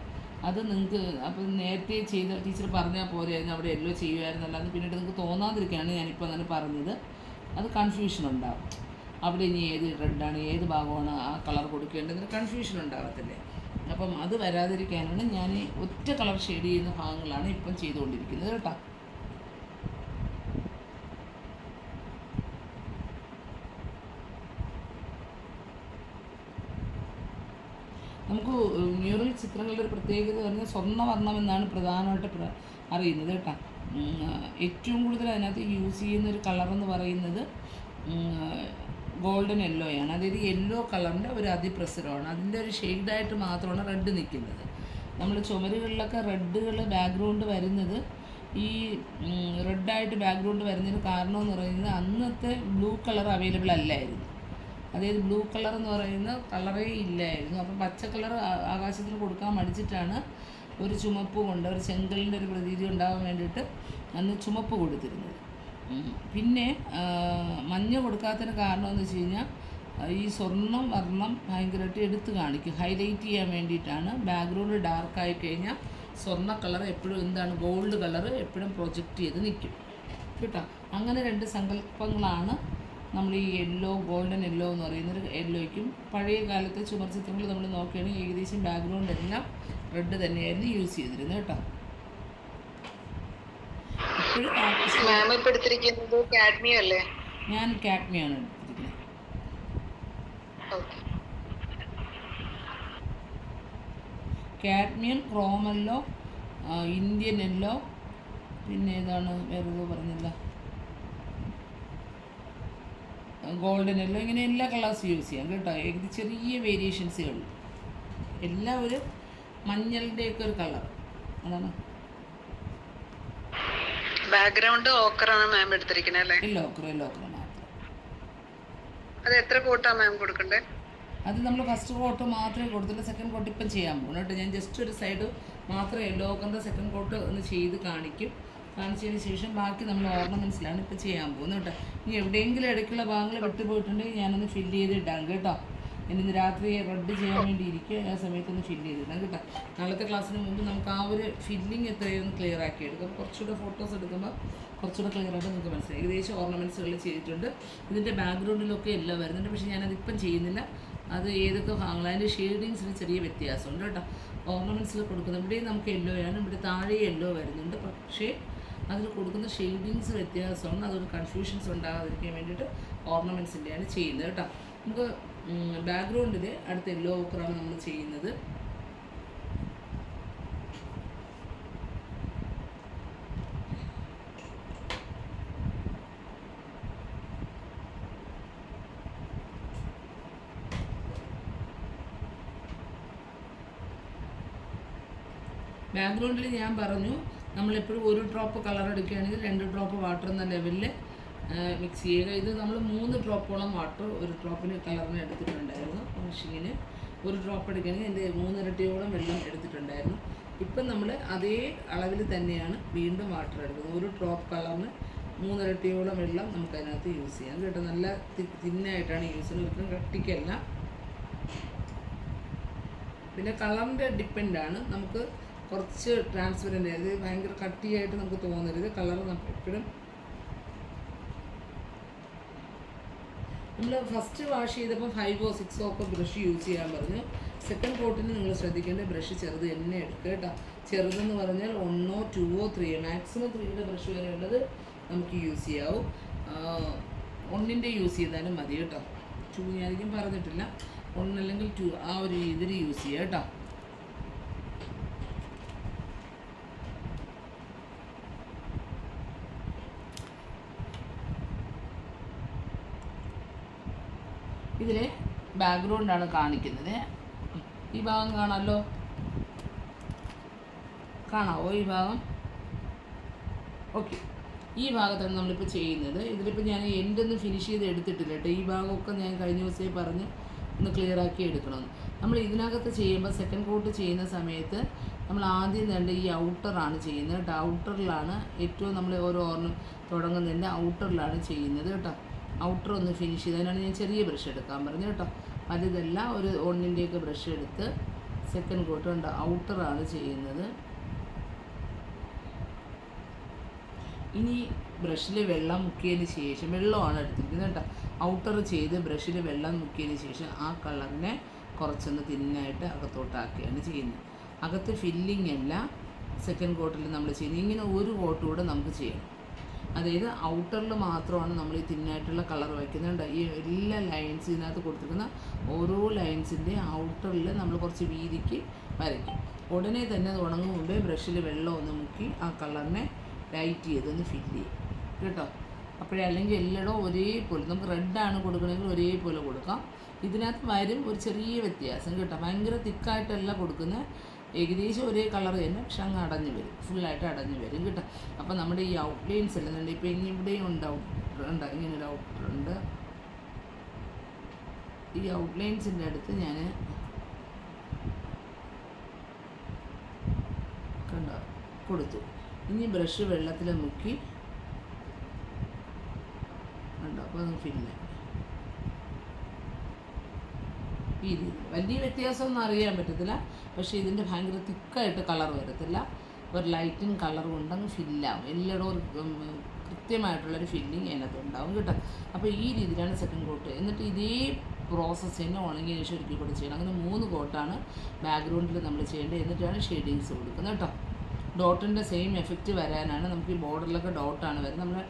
അത് നിങ്ങൾക്ക് അപ്പം നേരത്തെ ചെയ്ത ടീച്ചർ പറഞ്ഞാൽ പോലെയായിരുന്നു അവിടെ യെല്ലോ ചെയ്യുമായിരുന്നല്ലോ. അത് പിന്നീട് നിങ്ങൾക്ക് തോന്നാതിരിക്കുകയാണ് ഞാനിപ്പോൾ അങ്ങനെ പറഞ്ഞത്. അത് കൺഫ്യൂഷൻ ഉണ്ടാവും. അവിടെ ഇനി ഏത് റെഡാണ്, ഏത് ഭാഗമാണ് ആ കളർ കൊടുക്കേണ്ടതിന് കൺഫ്യൂഷൻ ഉണ്ടാകത്തില്ലേ. അപ്പം അത് വരാതിരിക്കാനാണ് ഞാൻ ഒറ്റ കളർ ഷെയ്ഡ് ചെയ്യുന്ന ഭാഗങ്ങളാണ് ഇപ്പം ചെയ്തുകൊണ്ടിരിക്കുന്നത് കേട്ടോ. നമുക്ക് മ്യൂറൽ ചിത്രങ്ങളുടെ ഒരു പ്രത്യേകത പറഞ്ഞാൽ സ്വർണ്ണവർണ്ണം എന്നാണ് പ്രധാനമായിട്ട് അറിയുന്നത് കേട്ടോ. ഏറ്റവും കൂടുതൽ അതിനകത്ത് യൂസ് ചെയ്യുന്നൊരു കളറെന്ന് പറയുന്നത് ഗോൾഡൻ യെല്ലോയാണ്. അതായത് യെല്ലോ കളറിൻ്റെ ഒരു അതിപ്രസരമാണ്. അതിൻ്റെ ഒരു ഷെയ്ഡായിട്ട് മാത്രമാണ് റെഡ് നിൽക്കുന്നത്. നമ്മൾ ചുമരുകളിലൊക്കെ റെഡുകൾ ബാക്ക്ഗ്രൗണ്ട് വരുന്നത്, ഈ റെഡായിട്ട് ബാക്ക്ഗ്രൗണ്ട് വരുന്നതിന് കാരണമെന്ന് പറയുന്നത് അന്നത്തെ ബ്ലൂ കളർ അവൈലബിൾ അല്ലായിരുന്നു. അതായത് ബ്ലൂ കളർ എന്ന് പറയുന്ന കളറേ ഇല്ലായിരുന്നു. അപ്പം പച്ച കളർ ആകാശത്തിന് കൊടുക്കാൻ മടിച്ചിട്ടാണ് ഒരു ചുമപ്പ് കൊണ്ട് ഒരു ചെങ്കലിൻ്റെ ഒരു പ്രതീതി ഉണ്ടാകാൻ വേണ്ടിയിട്ട് അന്ന് ചുമപ്പ് കൊടുത്തിരുന്നത്. പിന്നെ മഞ്ഞ കൊടുക്കാത്തതിന് കാരണം എന്ന് വെച്ച് കഴിഞ്ഞാൽ ഈ സ്വർണ്ണം വർണ്ണം ഭയങ്കരമായിട്ട് എടുത്ത് കാണിക്കും, ഹൈലൈറ്റ് ചെയ്യാൻ വേണ്ടിയിട്ടാണ്. ബാക്ക്ഗ്രൗണ്ട് ഡാർക്കായി കഴിഞ്ഞാൽ സ്വർണ്ണ കളർ എപ്പോഴും എന്താണ്, ഗോൾഡ് കളർ എപ്പോഴും പ്രൊജക്റ്റ് ചെയ്ത് നിൽക്കും കേട്ടോ. അങ്ങനെ 2 സങ്കല്പങ്ങളാണ് നമ്മൾ ഈ യെല്ലോ, ഗോൾഡൻ യെല്ലോ എന്ന് പറയുന്നത്. യെല്ലോയ്ക്കും പഴയ കാലത്തെ ചുമർ ചിത്രങ്ങൾ നമ്മൾ നോക്കുകയാണെങ്കിൽ ഏകദേശം ബാക്ക്ഗ്രൗണ്ട് എല്ലാം റെഡ് തന്നെയായിരുന്നു യൂസ് ചെയ്തിരുന്നത് കേട്ടോ. ഞാൻ കാഡ്മിയാണ് എടുത്തിരിക്കുന്നത്. കാഡ്മിയം, ക്രോമെല്ലോ, ഇന്ത്യൻ യെല്ലോ, പിന്നെ ഏതാണ് വേറൊരു പറഞ്ഞില്ല, ഗോൾഡൻ യെല്ലോ, ഇങ്ങനെ എല്ലാ കളേഴ്സ് യൂസ് ചെയ്യാം കേട്ടോ. ഏകദേശം ചെറിയ വേരിയേഷൻസേ ഉള്ളൂ. എല്ലാം ഒരു മഞ്ഞളിൻ്റെയൊക്കെ ഒരു കളർ അതാണ്. ബാക്ക്ഗ്രൗണ്ട് ഓക്കറാണ് മാം എടുത്തിരിക്കുന്നത് അല്ലേ? യെല്ലോ മാത്രം. അത് എത്ര കോട്ടാ മാം കൊടുക്കണ്ടേ? അത് നമ്മൾ ഫസ്റ്റ് കോട്ട് മാത്രമേ കൊടുത്തില്ല, സെക്കൻഡ് കോട്ട് ഇപ്പം ചെയ്യാൻ പോകും കേട്ടോ. ഞാൻ ജസ്റ്റ് ഒരു സൈഡ് മാത്രമേ യെല്ലോ ഓക്കറിൻ്റെ സെക്കൻഡ് കോട്ട് ഒന്ന് ചെയ്ത് കാണിക്കും. കാണിച്ചതിന് ശേഷം ബാക്കി നമ്മൾ ഓർണമെൻറ്റ്സിലാണ് ഇപ്പോൾ ചെയ്യാൻ പോകുന്നത് കേട്ടോ. ഇനി എവിടെയെങ്കിലും ഇടയ്ക്കുള്ള ഭാഗങ്ങൾ വിട്ടുപോയിട്ടുണ്ടെങ്കിൽ ഞാനൊന്ന് ഫില്ല് ചെയ്തിടാം കേട്ടോ. ഇന്ന് രാത്രി റെഡ് ചെയ്യാൻ വേണ്ടി ഇരിക്കുക, ആ സമയത്തൊന്ന് ഫില്ല് ചെയ്തിടാം കേട്ടോ. നാളത്തെ ക്ലാസ്സിന് മുമ്പ് നമുക്ക് ആ ഒരു ഫില്ലിങ് എത്രയൊന്ന് ക്ലിയർ ആക്കി എടുക്കും. കുറച്ചുകൂടെ ഫോട്ടോസ് എടുക്കുമ്പോൾ കുറച്ചുകൂടെ ക്ലിയർ ആയിട്ട് നിങ്ങൾക്ക് മനസ്സിലായി. ഏകദേശം ഓർണമെൻറ്റ്സുകൾ ചെയ്തിട്ടുണ്ട്. ഇതിൻ്റെ ബാക്ക്ഗ്രൗണ്ടിലൊക്കെ എല്ലാം വരുന്നുണ്ട്, പക്ഷേ ഞാനതിപ്പം ചെയ്യുന്നില്ല. അത് ഏതൊക്കെ ഭാഗങ്ങൾ അതിൻ്റെ ഷെയ്ഡിങ്സിന് ചെറിയ വ്യത്യാസമുണ്ട് കേട്ടോ. ഓർണമെൻറ്റ്സിൽ കൊടുക്കുന്നത് ഇവിടെയും നമുക്ക് യെല്ലോ ആണ്, ഇവിടെ താഴെ യെല്ലോ വരുന്നുണ്ട്, പക്ഷേ അതിൽ കൊടുക്കുന്ന ഷെയ്ഡിങ്സ് വ്യത്യാസമാണ്. അതൊരു കൺഫ്യൂഷൻസ് ഉണ്ടാകാതിരിക്കാൻ വേണ്ടിയിട്ട് ഓർണമെൻറ്റ്സിൻ്റെയാണ് ചെയ്യുന്നത് കേട്ടോ. നമുക്ക് ബാക്ക്ഗ്രൗണ്ടിൽ അടുത്ത യെല്ലോ ഓക്കറാണ് നമ്മൾ ചെയ്യുന്നത്. ബാക്ക്ഗ്രൗണ്ടിൽ ഞാൻ പറഞ്ഞു നമ്മളെപ്പോഴും ഒരു ഡ്രോപ്പ് കളർ എടുക്കുകയാണെങ്കിൽ 2 ഡ്രോപ്പ് വാട്ടർ എന്ന ലെവലിൽ മിക്സ് ചെയ്യുക. ഇത് നമ്മൾ 3 ഡ്രോപ്പോളം വാട്ടർ ഒരു ഡ്രോപ്പിന് കളറിന് എടുത്തിട്ടുണ്ടായിരുന്നു. വാഷിങ്ങിന് 1 ഡ്രോപ്പ് എടുക്കുകയാണെങ്കിൽ എൻ്റെ 3 ഇരട്ടിയോളം വെള്ളം എടുത്തിട്ടുണ്ടായിരുന്നു. ഇപ്പം നമ്മൾ അതേ അളവിൽ തന്നെയാണ് വീണ്ടും വാട്ടർ എടുക്കുന്നത്. 1 ഡ്രോപ്പ് കളറിന് 3 ഇരട്ടിയോളം വെള്ളം നമുക്കതിനകത്ത് യൂസ് ചെയ്യാം കേട്ടോ. നല്ല തിന്നായിട്ടാണ് യൂസ് ചെയ്യുന്നത്, ഒരിക്കലും കട്ടിക്കല്ല. പിന്നെ കളറിൻ്റെ ഡിപ്പെൻഡാണ്. നമുക്ക് കുറച്ച് ട്രാൻസ്പെറൻ്റ് ആയത് ഭയങ്കര കട്ടിയായിട്ട് നമുക്ക് തോന്നരുത്. കളർ നമുക്ക് എപ്പോഴും നമ്മൾ ഫസ്റ്റ് വാഷ് ചെയ്തപ്പോൾ 5 or 6 ഒക്കെ ബ്രഷ് യൂസ് ചെയ്യാൻ പറഞ്ഞു. സെക്കൻഡ് കോട്ടിന് നിങ്ങൾ ശ്രദ്ധിക്കേണ്ട ബ്രഷ് ചെറുത് തന്നെ എടുക്കുക കേട്ടോ. ചെറുതെന്ന് പറഞ്ഞാൽ 1 or 2 or 3 മാക്സിമം 3യുടെ ബ്രഷ് വരെ ഉള്ളത് നമുക്ക് യൂസ് ചെയ്യാവും. 1ൻ്റെ യൂസ് ചെയ്താലും മതി കേട്ടോ. 2 ഞാനിക്കും പറഞ്ഞിട്ടില്ല, 1 അല്ലെങ്കിൽ 2 ആ ഒരു രീതിയിൽ യൂസ് ചെയ്യുക കേട്ടോ. ഇതിൽ ബാക്ക്ഗ്രൗണ്ടാണ് കാണിക്കുന്നത്. ഈ ഭാഗം കാണാമല്ലോ, കാണാമോ ഈ ഭാഗം? ഓക്കെ, ഈ ഭാഗത്താണ് നമ്മളിപ്പോൾ ചെയ്യുന്നത്. ഇതിലിപ്പോൾ ഞാൻ എൻഡൊന്നും ഫിനിഷ് ചെയ്ത് എടുത്തിട്ടില്ല കേട്ടോ. ഈ ഭാഗമൊക്കെ ഞാൻ കഴിഞ്ഞ ദിവസമേ പറഞ്ഞ് ഒന്ന് ക്ലിയർ ആക്കി എടുക്കണമെന്ന്. നമ്മൾ ഇതിനകത്ത് ചെയ്യുമ്പോൾ സെക്കൻഡ് കോട്ട് ചെയ്യുന്ന സമയത്ത് നമ്മൾ ആദ്യം തന്നെ ഈ ഔട്ടറാണ് ചെയ്യുന്നത് കേട്ടോ. ഔട്ടറിലാണ് ഏറ്റവും നമ്മൾ ഓരോ ഓർണം തുടങ്ങുന്നതിൻ്റെ ഔട്ടറിലാണ് ചെയ്യുന്നത് കേട്ടോ. ഔട്ടർ ഒന്ന് ഫിനിഷ് ചെയ്ത് അതിനാണ് ഞാൻ ചെറിയ ബ്രഷ് എടുക്കാൻ പറഞ്ഞു കേട്ടോ. അതിതെല്ലാം ഒരു 1ൻ്റെയൊക്കെ ബ്രഷ് എടുത്ത് സെക്കൻഡ് കോട്ട് ഉണ്ട് ഔട്ടറാണ് ചെയ്യുന്നത്. ഇനി ബ്രഷിൽ വെള്ളം മുക്കിയതിന് ശേഷം, വെള്ളമാണ് എടുത്തിരിക്കുന്നത് കേട്ടോ, ഔട്ടർ ചെയ്ത് ബ്രഷിൽ വെള്ളം മുക്കിയതിന് ശേഷം ആ കളറിനെ കുറച്ചൊന്ന് തിന്നായിട്ട് അകത്തോട്ടാക്കുകയാണ് ചെയ്യുന്നത്. അകത്ത് ഫില്ലിംഗ് അല്ല സെക്കൻഡ് കോട്ടിൽ നമ്മൾ ചെയ്യുന്നത്. ഇങ്ങനെ ഒരു കോട്ട് കൂടെ നമുക്ക് ചെയ്യണം. അതായത് ഔട്ടറിൽ മാത്രമാണ് നമ്മൾ ഈ തിന്നായിട്ടുള്ള കളർ വയ്ക്കുന്നുണ്ട്. ഈ എല്ലാ ലൈൻസ് ഇതിനകത്ത് കൊടുത്തിരിക്കുന്ന ഓരോ ലൈൻസിൻ്റെ ഔട്ടറിൽ നമ്മൾ കുറച്ച് വീതിക്ക് വരയ്ക്കും. ഉടനെ തന്നെ അത് ഉണങ്ങും മുമ്പേ ബ്രഷിൽ വെള്ളം ഒന്ന് മുക്കി ആ കളറിനെ ലൈറ്റ് ചെയ്തൊന്ന് ഫില്ല് ചെയ്യും കേട്ടോ. അപ്പോഴേ അല്ലെങ്കിൽ എല്ലായിടവും ഒരേപോലെ, നമുക്ക് റെഡാണ് കൊടുക്കണമെങ്കിൽ ഒരേപോലെ കൊടുക്കാം. ഇതിനകത്ത് വരും ഒരു ചെറിയ വ്യത്യാസം കേട്ടോ. ഭയങ്കര തിക്കായിട്ടല്ല കൊടുക്കുന്നത്, ഏകദേശം ഒരേ കളർ തന്നെ, പക്ഷെ അങ്ങ് അടഞ്ഞു വരും, ഫുള്ളായിട്ട് അടഞ്ഞു വരും കേട്ടോ. അപ്പോൾ നമ്മുടെ ഈ ഔട്ട്ലൈൻസ് എല്ലാം ഇപ്പോൾ ഇനി ഇവിടെയും ഉണ്ട് ഔട്ടറുണ്ട്, ഇങ്ങനൊരു ഔട്ടറുണ്ട്. ഈ ഔട്ട്ലൈൻസിൻ്റെ അടുത്ത് ഞാൻ കണ്ടോ കൊടുത്തു. ഇനി ബ്രഷ് വെള്ളത്തിൽ മുക്കി കണ്ടോ, അപ്പോൾ അത് ഫില്ല് ഈ രീതി. വലിയ വ്യത്യാസമൊന്നും അറിയാൻ പറ്റത്തില്ല, പക്ഷേ ഇതിൻ്റെ ഭയങ്കര തിക്കായിട്ട് കളർ വരത്തില്ല. ഒരു ലൈറ്റിൻ കളർ കൊണ്ടങ്ങ് ഫില്ലാവും. എല്ലായിടവും കൃത്യമായിട്ടുള്ളൊരു ഫില്ലിങ് അതിനകത്ത് ഉണ്ടാവും കേട്ടോ. അപ്പോൾ ഈ രീതിയിലാണ് സെക്കൻഡ് കോട്ട്. എന്നിട്ട് ഇതേ പ്രോസസ്സ് തന്നെ ഉണങ്ങിയ ശേഷം ഒരിക്കൽ കൂടെ ചെയ്യണം. അങ്ങനെ 3 കോട്ടാണ് ബാക്ക്ഗ്രൗണ്ടിൽ നമ്മൾ ചെയ്യേണ്ടത്. എന്നിട്ടാണ് ഷെയ്ഡിങ്സ് കൊടുക്കുന്നത് കേട്ടോ. ഡോട്ടിൻ്റെ സെയിം എഫക്റ്റ് വരാനാണ് നമുക്ക് ഈ ബോർഡറിലൊക്കെ ഡോട്ടാണ് വരുന്നത്.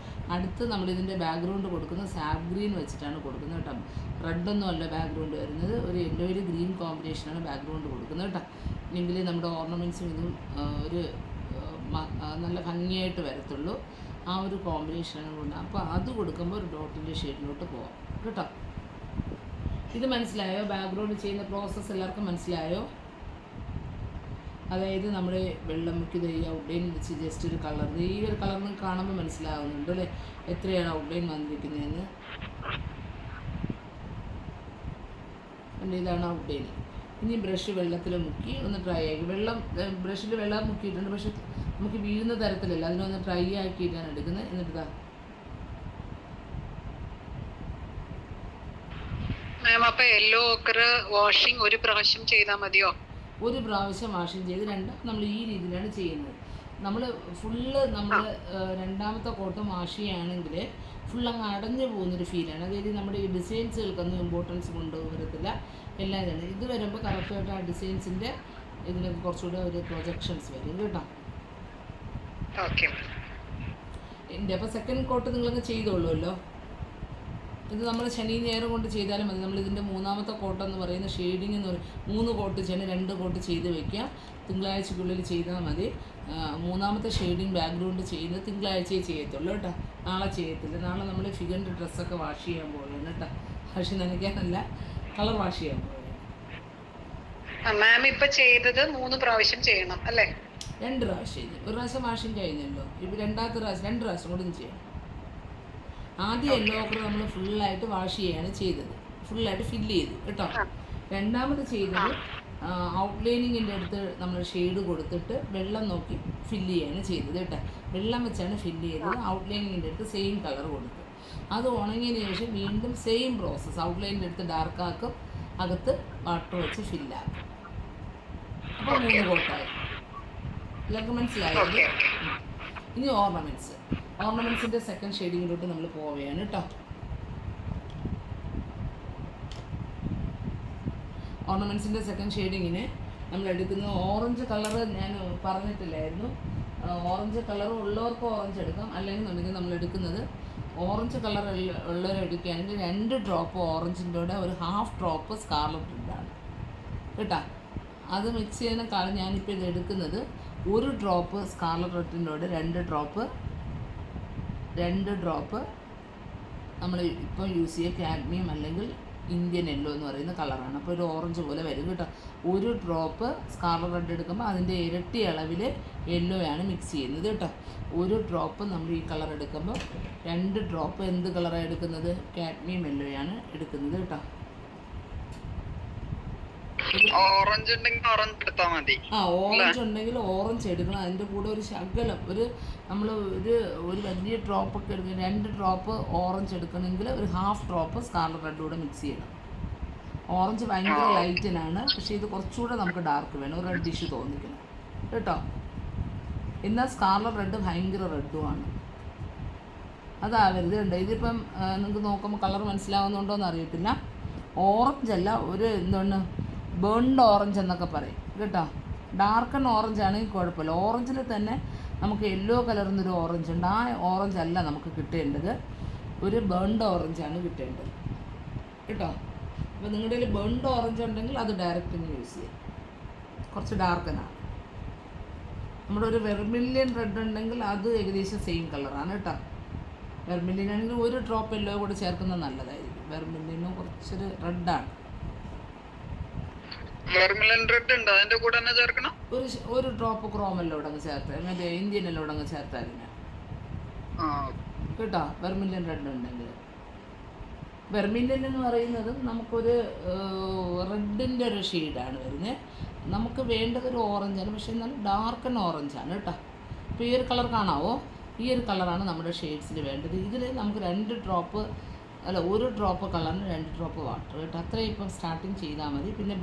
നമ്മളിതിൻ്റെ ബാക്ക്ഗ്രൗണ്ട് കൊടുക്കുന്നത് സാപ്പ് ഗ്രീൻ വെച്ചിട്ടാണ് കൊടുക്കുന്നത് കേട്ടോ. റെഡൊന്നും അല്ല ബാക്ക്ഗ്രൗണ്ട് വരുന്നത്, ഒരു യെല്ലോയിൽ ഗ്രീൻ കോമ്പിനേഷനാണ് ബാക്ക്ഗ്രൗണ്ട് കൊടുക്കുന്നത് കേട്ടോ. എങ്കിലേ നമ്മുടെ ഓർണമെൻറ്റ്സും ഇതും ഒരു നല്ല ഭംഗിയായിട്ട് വരത്തുള്ളൂ. ആ ഒരു കോമ്പിനേഷനാണ് കൊണ്ട്. അപ്പോൾ അത് കൊടുക്കുമ്പോൾ ഒരു ഡോട്ടിൻ്റെ ഷെയ്ഡിലോട്ട് പോകാം കേട്ടോ. ഇത് മനസ്സിലായോ? ബാക്ക്ഗ്രൗണ്ട് ചെയ്യുന്ന പ്രോസസ്സ് എല്ലാവർക്കും മനസ്സിലായോ? അതായത് നമ്മൾ വെള്ളം മുക്കിയത് ഈ ഔട്ട്ലൈൻ വെച്ച് ജസ്റ്റ് ഒരു കളർ, ഈ ഒരു കളറിന് കാണുമ്പോൾ മനസ്സിലാകുന്നുണ്ട് അല്ലേ എത്രയാണ് ഔട്ട്ലൈൻ വന്നിരിക്കുന്നതെന്ന്. ഇതാണ് ഔട്ട്ലൈൻ. ഇനി ബ്രഷ് വെള്ളത്തിൽ മുക്കി ഒന്ന് ഡ്രൈ ആക്കി, ബ്രഷിൽ വെള്ളം മുക്കിയിട്ടുണ്ട്, പക്ഷെ നമുക്ക് വീഴുന്ന തരത്തിലല്ല, അതിനൊന്ന് ഡ്രൈ ആക്കിയിട്ടാണ് എടുക്കുന്നത്. എന്നിട്ട് ഇതാ മാം അപ്പൊ യെല്ലോ ഓക്കർ വാഷിംഗ് ഒരു പ്രാവശ്യം ചെയ്താൽ മതിയോ? ഒരു പ്രാവശ്യം വാഷിംഗ് ചെയ്ത് നമ്മൾ ഈ രീതിയിലാണ് ചെയ്യുന്നത്. നമ്മൾ ഫുള്ള് നമ്മൾ രണ്ടാമത്തെ കോട്ട് വാഷ് ചെയ്യുകയാണെങ്കിൽ ഫുൾ അങ്ങ് അടഞ്ഞു പോകുന്നൊരു ഫീലാണ്. അതായത് നമ്മുടെ ഈ ഡിസൈൻസുകൾക്കൊന്നും ഇമ്പോർട്ടൻസ് കൊണ്ടുവരത്തില്ല. എല്ലാം തന്നെ ഇത് വരുമ്പോൾ കറക്റ്റായിട്ട് ആ ഡിസൈൻസിൻ്റെ ഇതിനൊക്കെ കുറച്ചുകൂടെ ഒരു പ്രൊജക്ഷൻസ് വരും കേട്ടോ. ഓക്കെ. അപ്പോൾ സെക്കൻഡ് കോട്ട് നിങ്ങളങ്ങ് ചെയ്തോളൂല്ലോ. ഇത് നമ്മൾ ശനി ഞായറും കൊണ്ട് ചെയ്താലും മതി. നമ്മളിതിൻ്റെ മൂന്നാമത്തെ കോട്ടെന്ന് പറയുന്ന ഷെയ്ഡിങ് എന്ന് പറയും. 3 കോട്ട് ചെയ്യണം, 2 കോട്ട് ചെയ്ത് വെക്കുക. തിങ്കളാഴ്ചക്കുള്ളിൽ ചെയ്താൽ മതി. മൂന്നാമത്തെ ഷെയ്ഡിങ് ബാക്ക്ഗ്രൗണ്ട് ചെയ്യുന്നത് തിങ്കളാഴ്ചയെ ചെയ്യത്തുള്ളൂ കേട്ടോ. നാളെ ചെയ്യത്തില്ല. നാളെ നമ്മൾ ഫിഗറിൻ്റെ ഡ്രസ്സൊക്കെ വാഷ് ചെയ്യാൻ പോവുകയാണ് കേട്ടോ. വാഷ് നനയ്ക്കാനല്ല, കളർ വാഷ് ചെയ്യാൻ പോവുകയാണ്. മാം ഇപ്പൊ ചെയ്തത് 3 പ്രാവശ്യം ചെയ്യണം അല്ലേ? 2 പ്രാവശ്യം ചെയ്തു. ഒരു പ്രാവശ്യം വാഷിങ് കഴിഞ്ഞല്ലോ. ഇപ്പോൾ രണ്ടാമത്തെ പ്രാവശ്യം 2 പ്രാവശ്യം കൂടെ ചെയ്യണം. ആദ്യം യെല്ലോ ഓക്കർ നമ്മൾ ഫുള്ളായിട്ട് വാഷ് ചെയ്യുകയാണ് ചെയ്തത്, ഫുള്ളായിട്ട് ഫില്ല് ചെയ്തു കേട്ടോ. രണ്ടാമത് ചെയ്തത് ഔട്ട്ലൈനിങ്ങിൻ്റെ അടുത്ത് നമ്മൾ ഷെയ്ഡ് കൊടുത്തിട്ട് വെള്ളം നോക്കി ഫില്ല് ചെയ്യാണ് ചെയ്തത് കേട്ടോ. വെള്ളം വെച്ചാണ് ഫില്ല് ചെയ്തത്. ഔട്ട്ലൈനിങ്ങിൻ്റെ അടുത്ത് സെയിം കളർ കൊടുത്തു. അത് ഉണങ്ങിയതിന് ശേഷം വീണ്ടും സെയിം പ്രോസസ്സ്. ഔട്ട്ലൈനിൻ്റെ അടുത്ത് ഡാർക്കാക്കും, അകത്ത് വാട്ടർ വെച്ച് ഫില്ലാക്കും. അപ്പോൾ 3 കോട്ടായി. എല്ലാവർക്കും മനസ്സിലായത്? ഇനി ഓർണമെൻറ്റ്സിൻ്റെ സെക്കൻഡ് ഷെയ്ഡിങ്ങിലോട്ട് നമ്മൾ പോവുകയാണ് കേട്ടോ. ഓർണമെൻറ്റ്സിൻ്റെ സെക്കൻഡ് ഷെയ്ഡിങ്ങിന് നമ്മൾ എടുക്കുന്നത് ഓറഞ്ച് കളറ്. ഞാൻ പറഞ്ഞിട്ടില്ലായിരുന്നു, ഓറഞ്ച് കളർ ഉള്ളവർക്ക് ഓറഞ്ച് എടുക്കാം, അല്ലെങ്കിൽ നമ്മൾ എടുക്കുന്നത് ഓറഞ്ച് കളർ ഉള്ളവരെടുക്കുകയാണെങ്കിൽ 2 ഡ്രോപ്പ് ഓറഞ്ചിൻ്റെ കൂടെ ഒരു 1/2 ഡ്രോപ്പ് സ്കാർലറ്റ് റെഡാണ് കേട്ടോ. അത് മിക്സ് ചെയ്യുന്നതിനേക്കാളും ഞാനിപ്പോൾ ഇത് എടുക്കുന്നത് 1 ഡ്രോപ്പ് സ്കാർലറ്റ് റെഡിൻ്റെ കൂടെ 2 ഡ്രോപ്പ് നമ്മൾ ഇപ്പോൾ യൂസ് ചെയ്യുക കാഡ്മിയം അല്ലെങ്കിൽ ഇന്ത്യൻ യെല്ലോ എന്ന് പറയുന്ന കളറാണ്. അപ്പോൾ ഒരു ഓറഞ്ച് പോലെ വരും കേട്ടോ. 1 ഡ്രോപ്പ് സ്കാർലറ്റ് റെഡ് എടുക്കുമ്പോൾ അതിൻ്റെ ഇരട്ടി അളവിൽ യെല്ലോയാണ് മിക്സ് ചെയ്യുന്നത് കേട്ടോ. 1 ഡ്രോപ്പ് നമ്മൾ ഈ കളർ എടുക്കുമ്പോൾ 2 ഡ്രോപ്പ് എന്ത് കളറാണ് എടുക്കുന്നത്? കാഡ്മിയം യെല്ലോയാണ് എടുക്കുന്നത് കേട്ടോ. ഓറഞ്ച് ഉണ്ടെങ്കിൽ ഓറഞ്ച് എടുത്താൽ മതി. ഓറഞ്ച് ഉണ്ടെങ്കിൽ ഓറഞ്ച് എടുക്കണം. അതിൻ്റെ കൂടെ ഒരു ശകലം നമ്മൾ ഒരു വലിയ ഡ്രോപ്പൊക്കെ എടുക്കണം. 2 ഡ്രോപ്പ് ഓറഞ്ച് എടുക്കണമെങ്കിൽ ഒരു 1/2 ഡ്രോപ്പ് സ്കാർലറ്റ് റെഡ് കൂടെ മിക്സ് ചെയ്യണം. ഓറഞ്ച് ഭയങ്കര ലൈറ്റിനാണ്, പക്ഷേ ഇത് കുറച്ചുകൂടെ നമുക്ക് ഡാർക്ക് വേണം, ഒരു റെഡിഷ് തോന്നിക്കണം കേട്ടോ. എന്നാൽ സ്കാർലറ്റ് റെഡ് ഭയങ്കര റെഡുമാണ്. അതാവരുത് കേട്ടോ. ഇതിപ്പം നിങ്ങൾക്ക് നോക്കുമ്പോൾ കളർ മനസ്സിലാവുന്നുണ്ടോ എന്ന് അറിയത്തില്ല. ഓറഞ്ചല്ല, ഒരു എന്താണ് ബേൺഡ് ഓറഞ്ച് എന്നൊക്കെ പറയും കേട്ടോ. ഡാർക്കൺ ഓറഞ്ച് ആണെങ്കിൽ കുഴപ്പമില്ല. ഓറഞ്ചിൽ തന്നെ നമുക്ക് യെല്ലോ കളർന്നൊരു ഓറഞ്ച് ഉണ്ട്. ആ ഓറഞ്ച് അല്ല നമുക്ക് കിട്ടേണ്ടത്, ഒരു ബേൺഡ് ഓറഞ്ചാണ് കിട്ടേണ്ടത് കേട്ടോ. അപ്പോൾ നിങ്ങളുടെ കയ്യിൽ ബേൺഡ് ഓറഞ്ച് ഉണ്ടെങ്കിൽ അത് ഡയറക്റ്റ് യൂസ് ചെയ്യാം, കുറച്ച് ഡാർക്കനാണ്. നമ്മുടെ ഒരു വെർമില്യൻ റെഡ് ഉണ്ടെങ്കിൽ അത് ഏകദേശം സെയിം കളറാണ് കേട്ടോ. വെർമില്യൻ ആണെങ്കിൽ 1 ഡ്രോപ്പ് യെല്ലോ കൂടെ ചേർക്കുന്നത് നല്ലതായിരിക്കും. വെർമില്യനും കുറച്ചൊരു റെഡാണ്. റെഡ് ഉണ്ട്, അതിന്റെ കൂടെ തന്നെ ചേർക്കണം. ഒരു ഡ്രോപ്പ് ക്രോം എല്ലാം അങ്ങ് ചേർത്താൽ മറ്റേ ഇന്ത്യൻ എല്ലാം അങ്ങ് ചേർത്താൽ കേട്ടോ. വെർമില്യൻ റെഡ് ഉണ്ടെങ്കിൽ, വെർമില്യൻ എന്ന് പറയുന്നത് നമുക്കൊരു റെഡിൻ്റെ ഒരു ഷെയ്ഡാണ് വരുന്നത്. നമുക്ക് വേണ്ടതൊരു ഓറഞ്ചാണ്, പക്ഷേ എന്നാലും ഡാർക്കൻ ഓറഞ്ചാണ് കേട്ടോ. ഇപ്പോൾ ഈ ഒരു കളർ കാണാവോ? ഈ ഒരു കളറാണ് നമ്മുടെ ഷെയ്ഡ്സിൽ വേണ്ടത്. ഇതിൽ നമുക്ക് 1 ഡ്രോപ്പ് കളറിന് 2 ഡ്രോപ്പ് വാട്ടർ കേട്ടോ. അത്രയും ഇപ്പം സ്റ്റാർട്ടിങ് ചെയ്താൽ മതി. പിന്നെ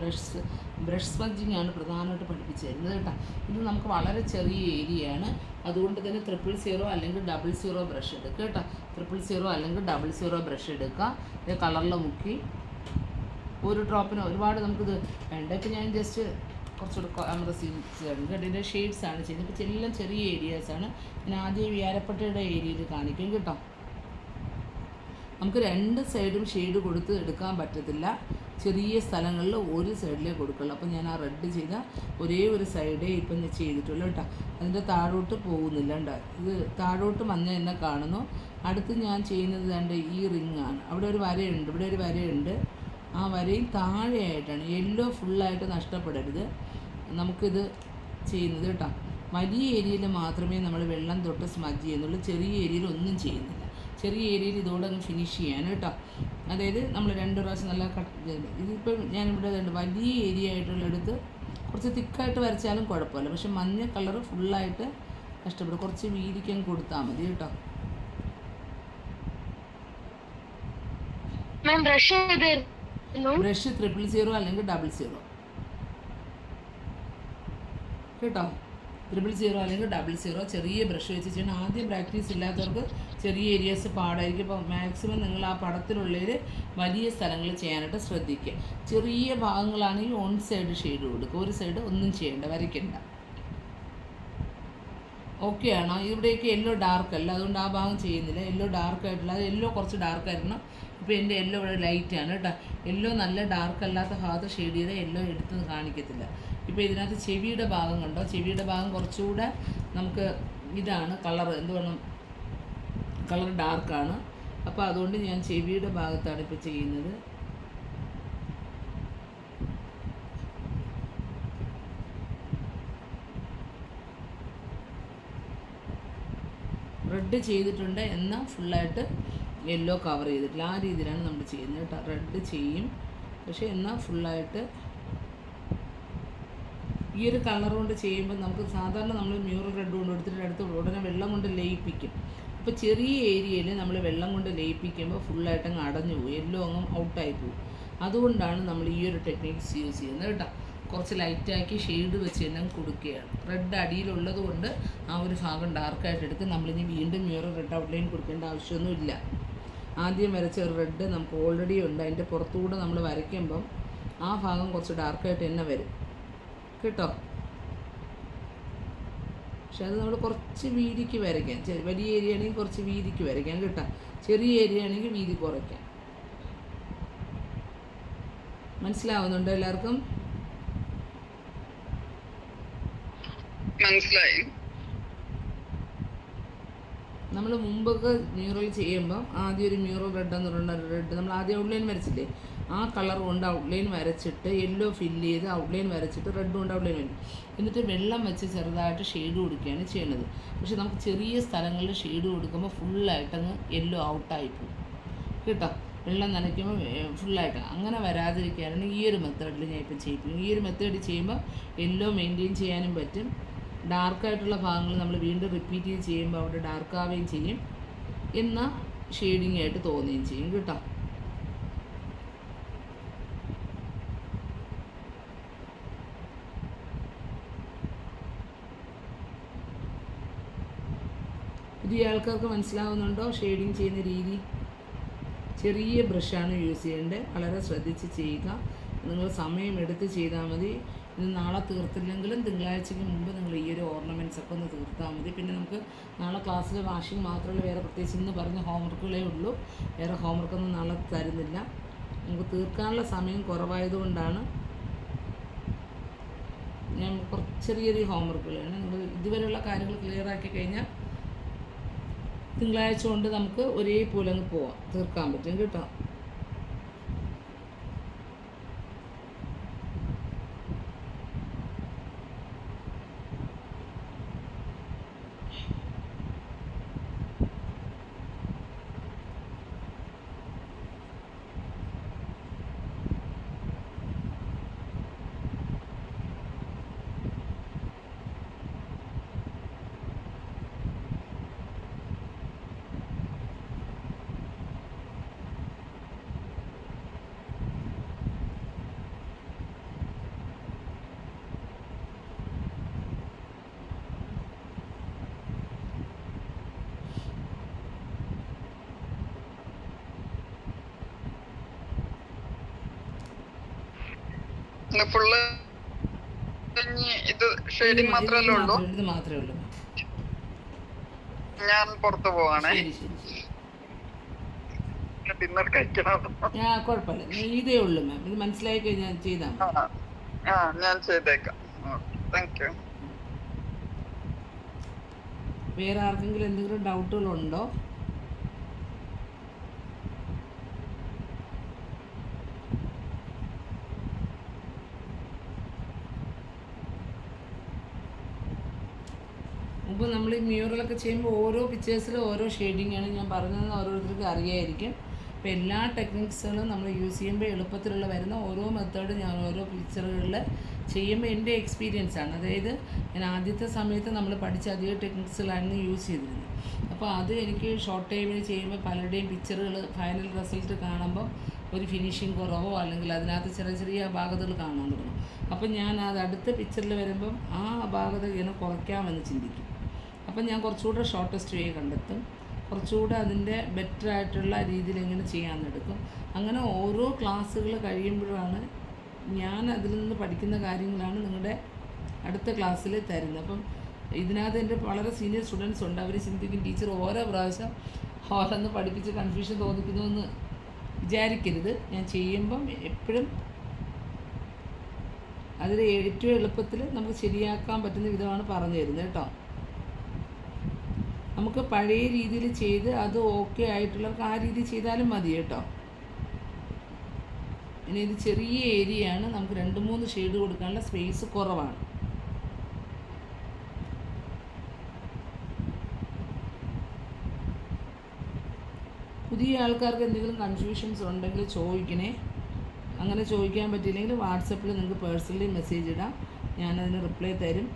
ബ്രഷ് സ്പഞ്ചിങ് ആണ് പ്രധാനമായിട്ട് പഠിപ്പിച്ച് തരുന്നത് കേട്ടോ. ഇത് നമുക്ക് വളരെ ചെറിയ ഏരിയയാണ്, അതുകൊണ്ട് തന്നെ 000 അല്ലെങ്കിൽ 00 ബ്രഷ് എടുക്കുക കേട്ടോ. 000 അല്ലെങ്കിൽ 00 ബ്രഷ് എടുക്കുക. ഇത് കളറിൽ മുക്കി 1 ഡ്രോപ്പിന് ഒരുപാട് നമുക്കിത് വേണ്ട. ഇപ്പം ഞാൻ ജസ്റ്റ് കുറച്ചുകൂടെ നമ്മുടെ സീൻസ് ഇതിൻ്റെ ഷെയ്ഡ്സാണ് ചെയ്യുന്നത്. ഇപ്പോൾ എല്ലാം ചെറിയ ഏരിയാസാണ്. ഞാൻ ആദ്യം വ്യാരപ്പട്ടയുടെ ഏരിയയിൽ കാണിക്കും കേട്ടോ. നമുക്ക് 2 സൈഡും ഷെയ്ഡ് കൊടുത്ത് എടുക്കാൻ പറ്റത്തില്ല. ചെറിയ സ്ഥലങ്ങളിൽ ഒരു സൈഡിലേ കൊടുക്കുള്ളൂ. അപ്പോൾ ഞാൻ ആ റെഡ് ചെയ്ത ഒരേ ഒരു സൈഡേ ഇപ്പം ഞാൻ ചെയ്തിട്ടുള്ളൂ കേട്ടോ. അതിൻ്റെ താഴോട്ട് പോകുന്നില്ല കേട്ടോ. ഇത് താഴോട്ട് മഞ്ഞ എന്നെ കാണുന്നു. അടുത്ത് ഞാൻ ചെയ്യുന്നത് കണ്ട് ഈ റിങ്ങാണ്. അവിടെ ഒരു വരയുണ്ട്, ഇവിടെ ഒരു വരയുണ്ട്. ആ വരയും താഴെയായിട്ടാണ്. യെല്ലോ ഫുള്ളായിട്ട് നഷ്ടപ്പെടരുത് നമുക്കിത് ചെയ്യുന്നത് കേട്ടോ. വലിയ ഏരിയയിൽ മാത്രമേ നമ്മൾ വെള്ളം തൊട്ട് സ്മജ് ചെയ്യുന്നുള്ളൂ. ചെറിയ ഏരിയയിൽ ഒന്നും ചെയ്യുന്നില്ല. ചെറിയ ഏരിയയിൽ ഇതോടെ അങ്ങ് ഫിനിഷ് ചെയ്യാൻ കേട്ടോ. അതായത് നമ്മൾ 2 പ്രാവശ്യം നല്ല കട്ട് ചെയ്ത്, ഇതിപ്പോൾ ഞാനിവിടെ വലിയ ഏരിയ ആയിട്ടുള്ള എടുത്ത് കുറച്ച് തിക്കായിട്ട് വരച്ചാലും കുഴപ്പമില്ല. പക്ഷെ മഞ്ഞ കളറ് ഫുള്ളായിട്ട് കഷ്ടപ്പെടും. കുറച്ച് വീതിക്കാൻ കൊടുത്താൽ മതി കേട്ടോ. മാം ബ്രഷ് ചെയ്തായിരുന്നു. ബ്രഷ് 000 അല്ലെങ്കിൽ 00 കേട്ടോ. 000 അല്ലെങ്കിൽ 00 ചെറിയ ബ്രഷ് വെച്ച് ചെയ്യണം. ആദ്യം പ്രാക്ടീസ് ഇല്ലാത്തവർക്ക് ചെറിയ ഏരിയാസ് പാടായിരിക്കും. അപ്പോൾ മാക്സിമം നിങ്ങൾ ആ പടത്തിലുള്ളതിൽ വലിയ സ്ഥലങ്ങൾ ചെയ്യാനായിട്ട് ശ്രദ്ധിക്കുക. ചെറിയ ഭാഗങ്ങളാണെങ്കിൽ ഓൺ സൈഡ് ഷെയ്ഡ് കൊടുക്കുക, ഒരു സൈഡ് ഒന്നും ചെയ്യേണ്ട, വരയ്ക്കണ്ട. ഓക്കെ ആണോ? ഇവിടെയൊക്കെ യെല്ലോ ഡാർക്ക് അല്ല, അതുകൊണ്ട് ആ ഭാഗം ചെയ്യുന്നില്ല. യെല്ലോ ഡാർക്ക് ആയിട്ടുള്ള, അത് യെല്ലോ കുറച്ച് ഡാർക്ക് ആയിരുന്നു. ഇപ്പോൾ എൻ്റെ യെല്ലോ ഇവിടെ ലൈറ്റാണ് കേട്ടോ. യെല്ലോ നല്ല ഡാർക്ക് അല്ലാത്ത ഭാഗത്ത് ഷെയ്ഡ് ചെയ്താൽ യെല്ലോ എടുത്ത് കാണിക്കത്തില്ല. ഇപ്പോൾ ഇതിനകത്ത് ചെവിയുടെ ഭാഗം കണ്ടോ, ചെവിയുടെ ഭാഗം കുറച്ചുകൂടെ നമുക്ക് ഇതാണ് കളർ, എന്ത് വേണം, കളർ ഡാർക്കാണ്. അപ്പോൾ അതുകൊണ്ട് ഞാൻ ചെവിയുടെ ഭാഗത്താണ് ഇപ്പോൾ ചെയ്യുന്നത്. റെഡ് ചെയ്തിട്ടുണ്ട് എന്നാൽ ഫുള്ളായിട്ട് യെല്ലോ കവർ ചെയ്തിട്ടില്ല. ആ രീതിയിലാണ് നമ്മൾ ചെയ്യുന്നത് കേട്ടോ. റെഡ് ചെയ്യും, പക്ഷേ എന്നാൽ ഫുള്ളായിട്ട് ഈ ഒരു കളർ കൊണ്ട് ചെയ്യുമ്പോൾ നമുക്ക് സാധാരണ നമ്മൾ മ്യൂറൽ റെഡ് കൊണ്ട് എടുത്തിട്ട് അടുത്ത് ഉടനെ വെള്ളം കൊണ്ട് ലയിപ്പിക്കും. അപ്പോൾ ചെറിയ ഏരിയയിൽ നമ്മൾ വെള്ളം കൊണ്ട് ലയിപ്പിക്കുമ്പോൾ ഫുള്ളായിട്ട് അങ്ങ് അടഞ്ഞു പോകും, യെല്ലോ അങ്ങ് ഔട്ടായി പോകും. അതുകൊണ്ടാണ് നമ്മൾ ഈ ഒരു ടെക്നിക്സ് യൂസ് ചെയ്യുന്നത് കേട്ടോ. കുറച്ച് ലൈറ്റാക്കി ഷെയ്ഡ് വെച്ച് തന്നെ കൊടുക്കുകയാണ്. റെഡ് അടിയിലുള്ളത് കൊണ്ട് ആ ഒരു ഭാഗം ഡാർക്കായിട്ട് എടുത്ത് നമ്മളിനി വീണ്ടും മ്യൂറൽ റെഡ് ഔട്ട്ലൈൻ കൊടുക്കേണ്ട ആവശ്യമൊന്നുമില്ല. ആദ്യം വരച്ച ഒരു റെഡ് നമുക്ക് ഓൾറെഡി ഉണ്ട്, അതിൻ്റെ പുറത്തുകൂടെ നമ്മൾ വരയ്ക്കുമ്പം ആ ഭാഗം കുറച്ച് ഡാർക്കായിട്ട് തന്നെ വരും കേട്ടോ. പക്ഷെ അത് നമ്മൾ കുറച്ച് വീതിക്ക് വരയ്ക്കാം. വലിയ ഏരിയ ആണെങ്കിൽ കുറച്ച് വീതിക്ക് വരയ്ക്കാം കേട്ടോ. ചെറിയ ഏരിയ ആണെങ്കിൽ വീതി കുറയ്ക്കാം. മനസ്സിലാവുന്നുണ്ടോ എല്ലാവർക്കും? മനസ്സിലായി. നമ്മൾ മുമ്പൊക്കെ മ്യൂറൽ ചെയ്യുമ്പം ആദ്യം ഒരു മ്യൂറൽ റെഡ് എന്ന് പറയുന്ന ഒരു റെഡ് നമ്മൾ ആദ്യം ഔട്ട്ലൈൻ വരച്ചില്ലേ, ആ കളർ കൊണ്ട് ഔട്ട്ലൈൻ വരച്ചിട്ട് യെല്ലോ ഫില്ല് ചെയ്ത് ഔട്ട്ലൈൻ വരച്ചിട്ട് റെഡ് കൊണ്ട് ഔട്ട്ലൈൻ വരും. എന്നിട്ട് വെള്ളം വെച്ച് ചെറുതായിട്ട് ഷെയ്ഡ് കൊടുക്കുകയാണ് ചെയ്യുന്നത്. പക്ഷെ നമുക്ക് ചെറിയ സ്ഥലങ്ങളിൽ ഷെയ്ഡ് കൊടുക്കുമ്പോൾ ഫുള്ളായിട്ടങ്ങ് യെല്ലോ ഔട്ടായി പോകും കേട്ടോ. വെള്ളം നനയ്ക്കുമ്പോൾ ഫുള്ളായിട്ട് അങ്ങനെ വരാതിരിക്കാനാണ് ഈ ഒരു മെത്തേഡിൽ ഞാൻ ഇപ്പം ചെയ്യിപ്പിക്കും. ഈ ഒരു മെത്തേഡ് ചെയ്യുമ്പോൾ യെല്ലോ മെയിൻറ്റെയിൻ ചെയ്യാനും പറ്റും. ഡാർക്കായിട്ടുള്ള ഭാഗങ്ങൾ നമ്മൾ വീണ്ടും റിപ്പീറ്റ് ചെയ്ത് ചെയ്യുമ്പോൾ അവിടെ ഡാർക്കാവുകയും ചെയ്യും, എന്നാൽ ഷെയ്ഡിങ് ആയിട്ട് തോന്നുകയും ചെയ്യും കേട്ടോ. പുതിയ ആൾക്കാർക്ക് മനസ്സിലാവുന്നുണ്ടോ ഷെയ്ഡിങ് ചെയ്യുന്ന രീതി? ചെറിയ ബ്രഷാണ് യൂസ് ചെയ്യേണ്ടത്. വളരെ ശ്രദ്ധിച്ച് ചെയ്യുക. നിങ്ങൾ സമയമെടുത്ത് ചെയ്താൽ മതി. ഇത് നാളെ തീർത്തില്ലെങ്കിലും തിങ്കളാഴ്ചയ്ക്ക് മുമ്പ് നിങ്ങൾ ഈ ഒരു ഓർണമെൻറ്റ്സ് ഒക്കെ ഒന്ന് തീർത്താൽ മതി. പിന്നെ നമുക്ക് നാളെ ക്ലാസ്സിൽ വാഷിംഗ് മാത്രമല്ല, വേറെ പ്രത്യേകിച്ച് ഇന്ന് പറഞ്ഞ ഹോംവർക്കുകളേ ഉള്ളൂ. വേറെ ഹോംവർക്കൊന്നും നാളെ തരുന്നില്ല. നമുക്ക് തീർക്കാനുള്ള സമയം കുറവായതുകൊണ്ടാണ് ഞാൻ ചെറിയ ചെറിയ ഹോംവർക്കുകളാണ്. നിങ്ങൾ ഇതുവരെയുള്ള കാര്യങ്ങൾ ക്ലിയർ ആക്കി കഴിഞ്ഞാൽ തിങ്കളാഴ്ച കൊണ്ട് നമുക്ക് ഒരേപോലെ അങ്ങ് പോവാം, തീർക്കാൻ പറ്റും കേട്ടോ. ഫുള്ള് ഇത് ഷെയ്ഡിങ് മാത്രമല്ലേ ഉള്ളൂ? ഇത് മാത്രമേ ഉള്ളൂ. ഞാൻ പുറത്ത് പോവാണേ, ശരി ശരി. ഡിന്നർ കഴിക്കണം. കുഴപ്പമില്ല, ഇതേ ഉള്ളൂ മാം. ഇത് മനസ്സിലായി കഴിഞ്ഞാൽ ചെയ്താൽ മതി. ഞാൻ ചെയ്തേക്കാം. Thank you. വേറെ ആർക്കെങ്കിലും എന്തെങ്കിലും ഡൗട്ടുകളുണ്ടോ? മുമ്പ് നമ്മൾ ഈ മ്യൂറലൊക്കെ ചെയ്യുമ്പോൾ ഓരോ പിക്ചേഴ്സിലും ഓരോ ഷെയ്ഡിങ്ങാണ് ഞാൻ പറഞ്ഞതെന്ന് ഓരോരുത്തർക്ക് അറിയായിരിക്കും. അപ്പോൾ എല്ലാ ടെക്നിക്സുകളും നമ്മൾ യൂസ് ചെയ്യുമ്പോൾ എളുപ്പത്തിലുള്ള വരുന്ന ഓരോ മെത്തേഡ് ഞാൻ ഓരോ പിക്ചറുകളിൽ ചെയ്യുമ്പോൾ എൻ്റെ എക്സ്പീരിയൻസ് ആണ്. അതായത് ഞാൻ ആദ്യത്തെ സമയത്ത് നമ്മൾ പഠിച്ച അധികം ടെക്നിക്സുകളാണ് യൂസ് ചെയ്തിരുന്നത്. അപ്പോൾ അത് എനിക്ക് ഷോർട്ട് ടൈമിൽ ചെയ്യുമ്പോൾ പലരുടെയും പിക്ചറുകൾ ഫൈനൽ റിസൾട്ട് കാണുമ്പോൾ ഒരു ഫിനിഷിങ് കുറവോ അല്ലെങ്കിൽ അതിനകത്ത് ചെറിയ ചെറിയ അപാകതകൾ കാണാൻ തുടങ്ങും. അപ്പം ഞാൻ അത് അടുത്ത പിക്ചറിൽ വരുമ്പം ആ അപാകത ഇങ്ങനെ കുറയ്ക്കാമെന്ന് ചിന്തിക്കും. അപ്പം ഞാൻ കുറച്ചുകൂടെ ഷോർട്ടസ്റ്റ് വേ കണ്ടെത്തും, കുറച്ചുകൂടെ അതിൻ്റെ ബെറ്റർ ആയിട്ടുള്ള രീതിയിൽ എങ്ങനെ ചെയ്യാമെന്ന് എടുക്കും. അങ്ങനെ ഓരോ ക്ലാസ്സുകൾ കഴിയുമ്പോഴാണ് ഞാൻ അതിൽ നിന്ന് പഠിക്കുന്ന കാര്യങ്ങളാണ് നിങ്ങളുടെ അടുത്ത ക്ലാസ്സിൽ തരുന്നത്. അപ്പം ഇതിനകത്ത് എൻ്റെ വളരെ സീനിയർ സ്റ്റുഡൻസ് ഉണ്ട്. അവർ ചിന്തിക്കും ടീച്ചർ ഓരോ പ്രാവശ്യം ഓരോന്ന് പഠിപ്പിച്ച് കൺഫ്യൂഷൻ തോന്നിക്കുന്നുവെന്ന് വിചാരിക്കരുത്. ഞാൻ ചെയ്യുമ്പം എപ്പോഴും അതിൽ ഏറ്റവും എളുപ്പത്തിൽ നമുക്ക് ശരിയാക്കാൻ പറ്റുന്ന വിധമാണ് പറഞ്ഞു തരുന്നത് കേട്ടോ. നമുക്ക് പഴയ രീതിയിൽ ചെയ്ത് അത് ഓക്കെ ആയിട്ടുള്ളവർക്ക് ആ രീതി ചെയ്താലും മതി കേട്ടോ. ഇനി ഇത് ചെറിയ ഏരിയയാണ്, നമുക്ക് 2-3 ഷെയ്ഡ് കൊടുക്കാനുള്ള സ്പേസ് കുറവാണ്. പുതിയ ആൾക്കാർക്ക് എന്തെങ്കിലും കൺഫ്യൂഷൻസ് ഉണ്ടെങ്കിൽ ചോദിക്കണേ. അങ്ങനെ ചോദിക്കാൻ പറ്റിയില്ലെങ്കിൽ വാട്സപ്പിൽ നിങ്ങൾക്ക് പേഴ്സണലി മെസ്സേജ് ഇടാം, ഞാനതിന് റിപ്ലൈ തരും.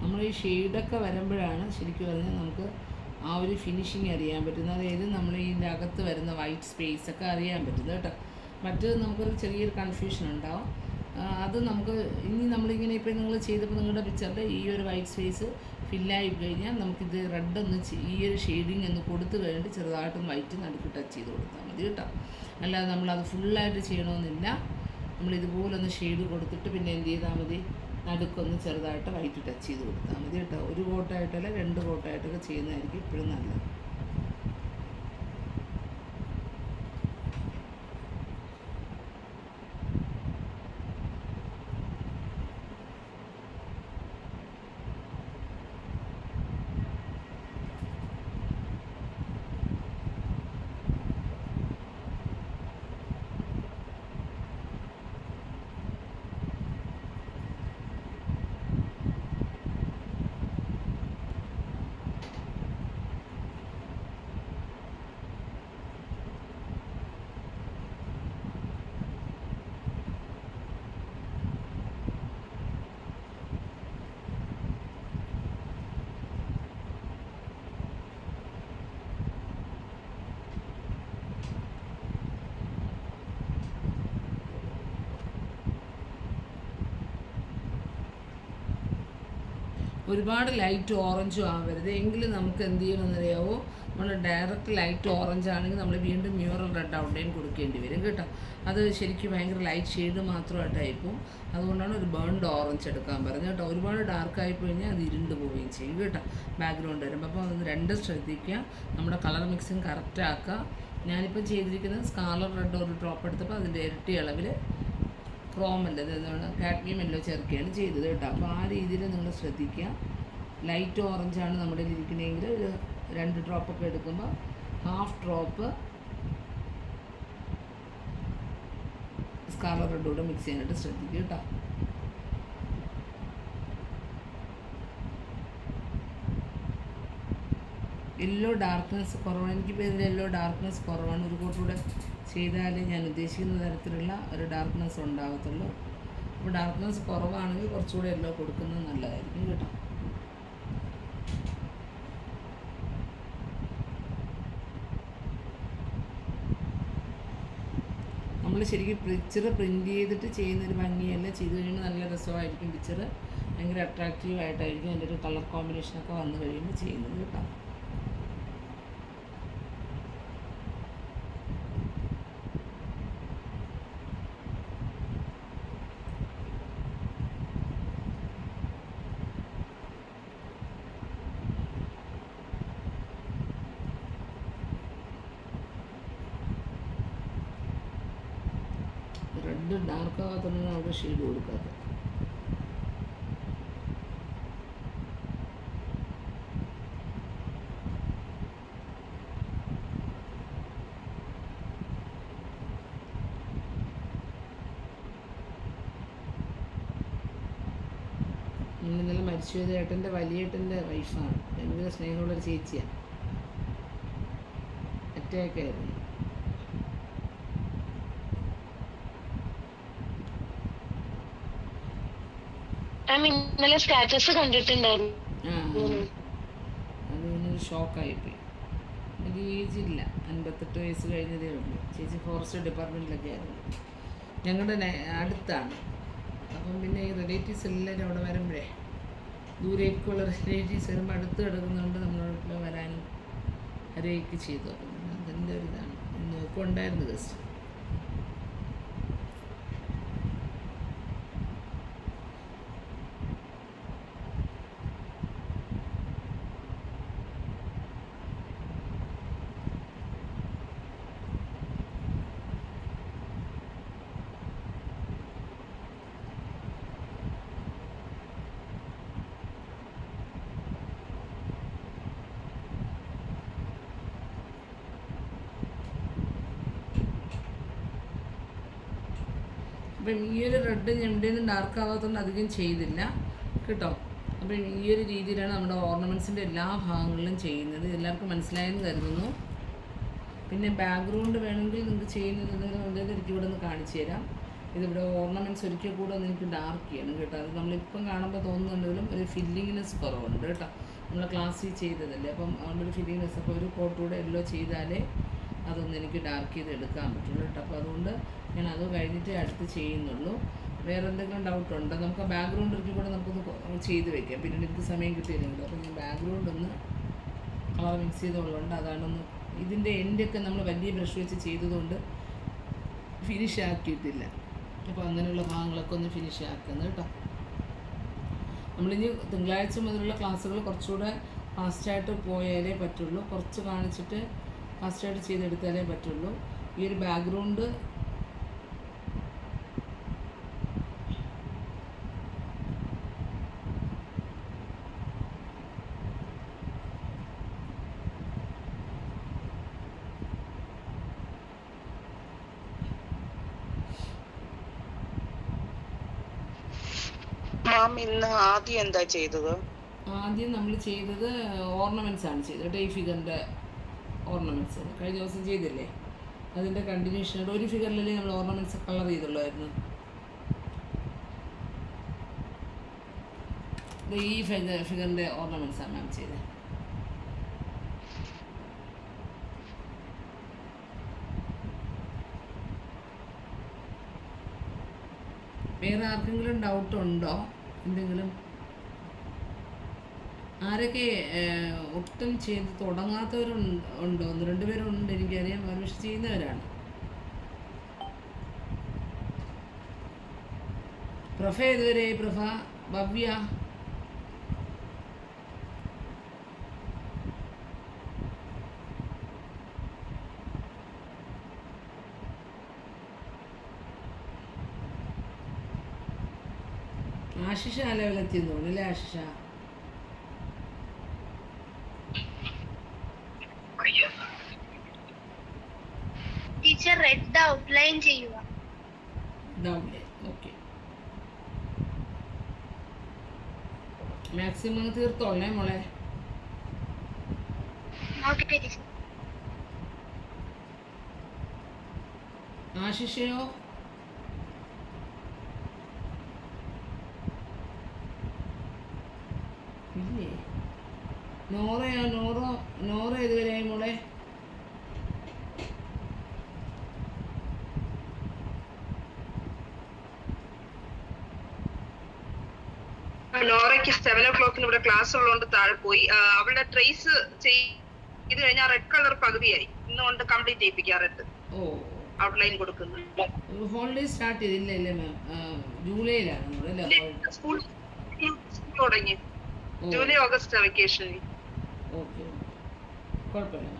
നമ്മൾ ഈ ഷെയ്ഡൊക്കെ വരുമ്പോഴാണ് ശരിക്കും പറഞ്ഞാൽ നമുക്ക് ആ ഒരു ഫിനിഷിങ് അറിയാൻ പറ്റുന്നത്. അതായത് നമ്മൾ ഇതിൻ്റെ അകത്ത് വരുന്ന വൈറ്റ് സ്പേസൊക്കെ അറിയാൻ പറ്റുന്നത് കേട്ടോ. മറ്റേത് നമുക്കൊരു ചെറിയൊരു കൺഫ്യൂഷൻ ഉണ്ടാവും. അത് നമുക്ക് ഇനി നമ്മളിങ്ങനെ ഇപ്പോൾ നിങ്ങൾ ചെയ്തപ്പോൾ നിങ്ങളുടെ പിക്ചറിൽ ഈ ഒരു വൈറ്റ് സ്പേസ് ഫില്ലായി കഴിഞ്ഞാൽ നമുക്കിത് റെഡ് ഒന്ന് ഈ ഒരു ഷെയ്ഡിങ് ഒന്ന് കൊടുത്ത് കഴിഞ്ഞിട്ട് ചെറുതായിട്ടൊന്ന് വൈറ്റ് നടുക്ക് ടച്ച് ചെയ്ത് കൊടുത്താൽ മതി കേട്ടോ. അല്ലാതെ നമ്മളത് ഫുള്ളായിട്ട് ചെയ്യണമെന്നില്ല. നമ്മളിതുപോലൊന്ന് ഷെയ്ഡ് കൊടുത്തിട്ട് പിന്നെ എന്ത് ചെയ്താൽ മതി, നടുക്കൊന്ന് ചെറുതായിട്ട് വൈറ്റ് ടച്ച് ചെയ്ത് കൊടുത്താൽ മതി കേട്ടോ. ഒരു കോട്ടായിട്ടല്ല 2 കോട്ടായിട്ടൊക്കെ ചെയ്യുന്നതായിരിക്കും ഇപ്പോഴും നല്ലത്. ഒരുപാട് ലൈറ്റ് ഓറഞ്ചും ആവരുത്. എങ്കിലും നമുക്ക് എന്ത് ചെയ്യണമെന്നറിയാവോ, നമ്മൾ ഡയറക്റ്റ് ലൈറ്റ് ഓറഞ്ച് ആണെങ്കിൽ നമ്മൾ വീണ്ടും മ്യൂറൽ റെഡ് ഔട്ട്ലൈൻ കൊടുക്കേണ്ടി വരും കേട്ടോ. അത് ശരിക്കും ഭയങ്കര ലൈറ്റ് ഷെയ്ഡ് മാത്രമായിട്ടായിപ്പോൾ. അതുകൊണ്ടാണ് ഒരു ബേൺഡ് ഓറഞ്ച് എടുക്കാൻ പറഞ്ഞത് കേട്ടോ. ഒരുപാട് ഡാർക്കായി കഴിഞ്ഞാൽ അത് ഇരുണ്ട് പോവുകയും ചെയ്യും കേട്ടോ ബാക്ക്ഗ്രൗണ്ട് വരുമ്പോൾ. അപ്പോൾ അത് 2 ശ്രദ്ധിക്കുക, നമ്മുടെ കളർ മിക്സിങ് കറക്റ്റ് ആക്കുക. ഞാനിപ്പോൾ ചെയ്തിരിക്കുന്നത് സ്കാലർ റെഡ് ഒരു ഡ്രോപ്പ് എടുത്തപ്പോൾ അതിൻ്റെ ഇരട്ടി അളവിൽ ക്രോമല്ല എന്താണ് കാഡ്മിയം യെല്ലോ ചേർക്കുകയാണ് ചെയ്തത് കേട്ടോ. അപ്പോൾ ആ രീതിയിൽ നിങ്ങൾ ശ്രദ്ധിക്കുക. ലൈറ്റ് ഓറഞ്ചാണ് നമ്മുടെ ഇരിക്കുന്നതെങ്കിൽ ഒരു 2 ഡ്രോപ്പൊക്കെ എടുക്കുമ്പോൾ ഹാഫ് ഡ്രോപ്പ് സ്കാലർ റെഡ് കൂടെ മിക്സ് ചെയ്യാനായിട്ട് ശ്രദ്ധിക്കുക കേട്ടോ. യെല്ലോ ഡാർക്ക്നെസ് കുറവാണ്, എനിക്കിപ്പോൾ ഇതിൽ യെല്ലോ ഡാർക്ക്നെസ് കുറവാണ്. ഒരു കോട്ടൂടെ ചെയ്താലേ ഞാൻ ഉദ്ദേശിക്കുന്ന തരത്തിലുള്ള ഒരു ഡാർക്ക്നെസ് ഉണ്ടാകത്തുള്ളൂ. അപ്പോൾ ഡാർക്ക്നെസ് കുറവാണെങ്കിൽ കുറച്ചുകൂടെ യെല്ലോ കൊടുക്കുന്നത് നല്ലതായിരിക്കും കേട്ടോ. നമ്മൾ ശരിക്കും പിക്ചർ പ്രിൻറ്റ് ചെയ്തിട്ട് ചെയ്യുന്നൊരു ഭംഗിയല്ല, ചെയ്ത് കഴിയുമ്പോൾ നല്ല രസമായിരിക്കും. പിക്ചർ ഭയങ്കര അട്രാക്റ്റീവായിട്ടായിരിക്കും അതിൻ്റെ ഒരു കളർ കോമ്പിനേഷനൊക്കെ വന്നു കഴിയുമ്പോൾ ചെയ്യുന്നത് കേട്ടോ. റെഡ് ഡാർക്ക് ആകാത്തതാണ് അവിടെ ഷെയ്ഡ് കൊടുക്കാത്തത്. ഇന്നലെ മരിച്ചുപോയ ഏട്ടൻ്റെ വലിയേട്ടൻ്റെ വൈഫാണ്. ഭയങ്കര സ്നേഹമുള്ളൊരു ചേച്ചിയാണ്. അറ്റാക്കായിരുന്നു. ഇന്നലെ സ്റ്റാറ്റസ് കണ്ടിട്ടുണ്ടായിരുന്നു. അത് പിന്നൊരു ഷോക്കായിപ്പോയി. എനിക്ക് ഏജില്ല, 58 വയസ്സ് കഴിഞ്ഞതേ ഉള്ളൂ. ചേച്ചി ഫോറസ്റ്റ് ഡിപ്പാർട്ട്മെൻറ്റിലൊക്കെ ആയിരുന്നു. ഞങ്ങളുടെ അടുത്താണ്. അപ്പം പിന്നെ ഈ റിലേറ്റീവ്സ് എല്ലാവരും അവിടെ വരുമ്പോഴേ, ദൂരേക്കുള്ള റിലേറ്റീവ്സ് വരുമ്പോൾ അടുത്ത് കിടക്കുന്നതുകൊണ്ട് നമ്മളോട് വരാനും അറിയിക്ക് ചെയ്തു. അപ്പം അതിൻ്റെ ഒരു ഇതാണ്. നോക്കുണ്ടായിരുന്നു ജസ്റ്റ്. അപ്പം ഈ ഒരു റെഡ് ഞണ്ടേനും ഡാർക്ക് ആവാത്തതുകൊണ്ട് അധികം ചെയ്തില്ല കേട്ടോ. അപ്പം ഈ ഒരു രീതിയിലാണ് നമ്മുടെ ഓർണമെൻറ്റ്സിൻ്റെ എല്ലാ ഭാഗങ്ങളിലും ചെയ്യുന്നത്. എല്ലാവർക്കും മനസ്സിലായെന്ന് കരുതുന്നു. പിന്നെ ബാക്ക്ഗ്രൗണ്ട് വേണമെങ്കിൽ നിങ്ങൾക്ക് ചെയ്യുന്നത് എന്തെങ്കിലും എനിക്ക് ഇവിടെ നിന്ന് കാണിച്ചു തരാം. ഇതിവിടെ ഓർണമെൻറ്റ്സ് ഒരിക്കൽ കൂടെ ഒന്ന് എനിക്ക് ഡാർക്ക് ചെയ്യണം കേട്ടോ. അത് നമ്മളിപ്പം കാണുമ്പോൾ തോന്നുന്നുണ്ടെങ്കിലും ഒരു ഫില്ലിങ്നെസ് കുറവുണ്ട് കേട്ടോ. നമ്മൾ ക്ലാസ്സിൽ ചെയ്തതല്ലേ, അപ്പം അതുകൊണ്ട് ഒരു ഫില്ലിങ്നെസ്. അപ്പോൾ ഒരു കോട്ടൂടെ എല്ലോ ചെയ്താലേ അതൊന്ന് എനിക്ക് ഡാർക്ക് ചെയ്ത് എടുക്കാൻ പറ്റുള്ളൂ കേട്ടോ. അപ്പോൾ അതുകൊണ്ട് ഞാൻ അത് കഴിഞ്ഞിട്ടേ അടുത്ത് ചെയ്യുന്നുള്ളൂ. വേറെ എന്തെങ്കിലും ഡൗട്ടുണ്ടോ? നമുക്ക് ആ ബാക്ക്ഗ്രൗണ്ട് ഒരിക്കൽ കൂടെ നമുക്കൊന്ന് ചെയ്ത് വെക്കാം. പിന്നീട് എനിക്ക് സമയം കിട്ടിയില്ലെങ്കിൽ അപ്പോൾ ഞാൻ ബാക്ക്ഗ്രൗണ്ട് ഒന്ന് കളർ മിക്സ് ചെയ്തുള്ളതുകൊണ്ട് അതാണൊന്ന് ഇതിൻ്റെ എൻ്റെയൊക്കെ നമ്മൾ വലിയ ബ്രഷ് വെച്ച് ചെയ്തതുകൊണ്ട് ഫിനിഷ് ആക്കിയിട്ടില്ല. അപ്പോൾ അങ്ങനെയുള്ള ഭാഗങ്ങളൊക്കെ ഒന്ന് ഫിനിഷ് ആക്കുന്നത് കേട്ടോ. നമ്മളിനി തിങ്കളാഴ്ച മുതലുള്ള ക്ലാസ്സുകൾ കുറച്ചുകൂടെ ഫാസ്റ്റായിട്ട് പോയാലേ പറ്റുള്ളൂ. കുറച്ച് കാണിച്ചിട്ട് ഫാസ്റ്റായിട്ട് ചെയ്തെടുത്താലേ പറ്റുള്ളൂ. ഈ ഒരു ബാക്ക്ഗ്രൗണ്ട് ഇന്ന് ആദ്യം എന്താ ചെയ്തത്? ആദ്യം നമ്മൾ ചെയ്തത് ഓർണമെൻറ്റ്സ് ആണ് ചെയ്തത്. ഈ ഫിഗറിൻ്റെ ഓർണമെൻറ്റ്സ് കഴിഞ്ഞ ദിവസം ചെയ്തില്ലേ, അതിൻ്റെ കണ്ടിന്യൂഷനായിട്ട് ഒരു ഫിഗറിലല്ലേ നമ്മൾ ഓർണമെൻറ്റ്സ് കളർ ചെയ്തുള്ളായിരുന്നു. ഈ ഫിഗറിൻ്റെ ഓർണമെൻറ്റ്സ് ആണ് മാം ചെയ്തത്. വേറെ ആർക്കെങ്കിലും ഡൗട്ടുണ്ടോ? എന്തെങ്കിലും ആരൊക്കെ ഒട്ടും ചെയ്ത് തുടങ്ങാത്തവരുണ്ടോ? 1-2 പേരുണ്ട് എനിക്കറിയാം. അവർ പക്ഷെ ചെയ്യുന്നവരാണ്. പ്രഭ ഏതുവരെ? പ്രഭ, ഭവ്യ, ആശിഷ ലെവലെത്തിയെന്ന് തോന്നുന്നു അല്ലേ? ആശിഷ ടീച്ചർ റെഡ് ഔട്ട്ലൈൻ ചെയ്യുക. ഓക്കെ, മാക്സിമം തീർത്തോളേ മോളെ. ആശിഷയോ? ഇല്ലേ? നോറയോ? നോറ ഏതുവരെയായി മോളെ? നോറയ്ക്ക് 7 o'clock ഇവിടെ ക്ലാസ് ഉള്ളതുകൊണ്ട് താഴെ പോയി. അവളുടെ ട്രേസ് ചെയ്ത് കഴിഞ്ഞാൽ റെഡ് കളർ പകുതിയായി. ഇന്നുകൊണ്ട് കംപ്ലീറ്റ് ചെയ്യിപ്പിക്കാം. റെഡ് ഔട്ട്ലൈൻ കൊടുക്കുന്നു. ഹോളിഡേ സ്റ്റാർട്ട് ചെയ്തില്ലേ മാം? ജൂലൈയിലാണ് സ്കൂൾ തുടങ്ങി. July August vacation. ഓക്കെ, കുഴപ്പമില്ല.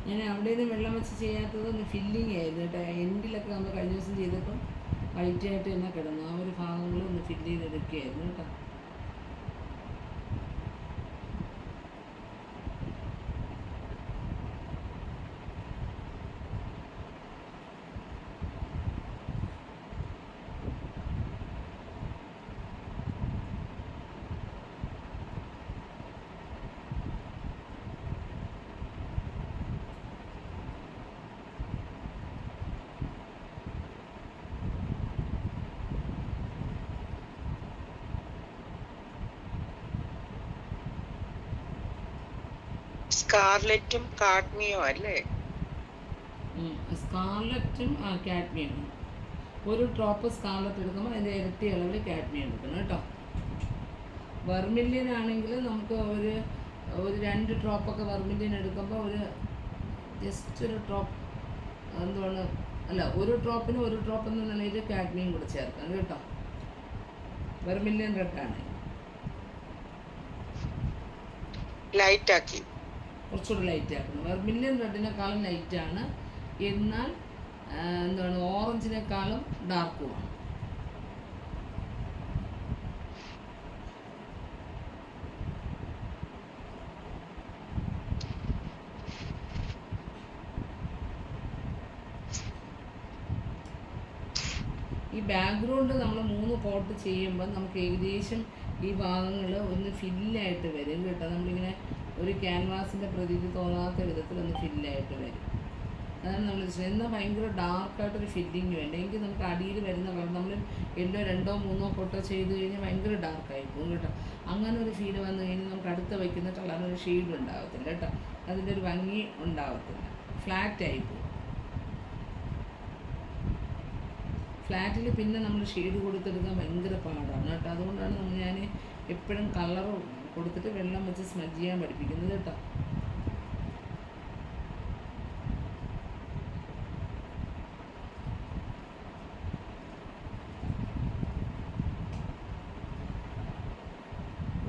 ഞാൻ അവിടെ നിന്ന് വെള്ളം വെച്ച് ചെയ്യാത്തത് ഒന്ന് ഫില്ലിങ് ആയിരുന്നു കേട്ടോ. എൻഡിലൊക്കെ നമ്മൾ കഴിഞ്ഞ ദിവസം ചെയ്തപ്പം വൈറ്റായിട്ട് തന്നെ കിടന്നു. ആ ഒരു ഭാഗങ്ങൾ ഒന്ന് ഫില്ല് ചെയ്തെടുക്കുകയായിരുന്നു കേട്ടോ. സ്കാർലറ്റും കാഡ്മിയോ അല്ലേ? സ്കാർലറ്റും കാഡ്മിയമാണ്. ഒരു ഡ്രോപ്പ് സ്കാർലറ്റ് എടുക്കുമ്പോൾ അതിൻ്റെ ഇരട്ടി അളവിൽ കാഡ്മിയം എടുക്കണം കേട്ടോ. വെർമില്യൻ ആണെങ്കിൽ നമുക്ക് ഒരു 2 ഡ്രോപ്പൊക്കെ വെർമില്യൻ എടുക്കുമ്പോൾ ജസ്റ്റ് ഒരു ഡ്രോപ്പ് എന്താണ് ഒരു ഡ്രോപ്പിന് 1 ഡ്രോപ്പ് എന്ന നിലയിൽ കാഡ്മിയം കൂടെ ചേർക്കണം കേട്ടോ. വെർമില്യൻ റെഡാണ്. ലൈറ്റ് ആക്കി കുറച്ചുകൂടി ലൈറ്റ് ആക്കണം. വെർമില്യൻ റെഡിനേക്കാളും ലൈറ്റാണ്, എന്നാൽ ഓറഞ്ചിനേക്കാളും ഡാർക്കുമാണ്. ഈ ബാക്ക്ഗ്രൗണ്ട് നമ്മൾ 3 കോട്ട് ചെയ്യുമ്പോൾ നമുക്ക് ഏകദേശം ഈ ഭാഗങ്ങൾ ഒന്ന് ഫില്ലായിട്ട് വരും കേട്ടോ. നമ്മളിങ്ങനെ ഒരു ക്യാൻവാസിൻ്റെ പ്രതീതി തോന്നാത്ത വിധത്തിൽ ഒന്ന് ഫില്ലായിട്ട് വരും. അതാണ് നമ്മൾ എന്നാൽ ഭയങ്കര ഡാർക്കായിട്ടൊരു ഫില്ലിങ് വേണ്ട. എങ്കിൽ നമുക്ക് അടിയിൽ വരുന്ന കളർ നമ്മൾ 2 3 കോട്ടോ ചെയ്ത് കഴിഞ്ഞാൽ ഭയങ്കര ഡാർക്കായി പോകും കേട്ടോ. അങ്ങനെ ഒരു ഫീല് വന്നു കഴിഞ്ഞാൽ നമുക്ക് അടുത്ത് വയ്ക്കുന്ന കളറിനൊരു ഷെയ്ഡ് ഉണ്ടാകത്തില്ല കേട്ടോ. അതിൻ്റെ ഒരു ഭംഗി ഉണ്ടാകത്തില്ല, ഫ്ലാറ്റായി പോകും. ഫ്ലാറ്റിൽ പിന്നെ നമ്മൾ ഷെയ്ഡ് കൊടുത്തെടുക്കാൻ ഭയങ്കര പാടാണ് കേട്ടോ. അതുകൊണ്ടാണ് ഞാൻ എപ്പോഴും കളർ കൊടുത്തിട്ട് വെള്ളം വെച്ച് സ്മജ് ചെയ്യാൻ പഠിപ്പിക്കുന്നത് കേട്ടോ.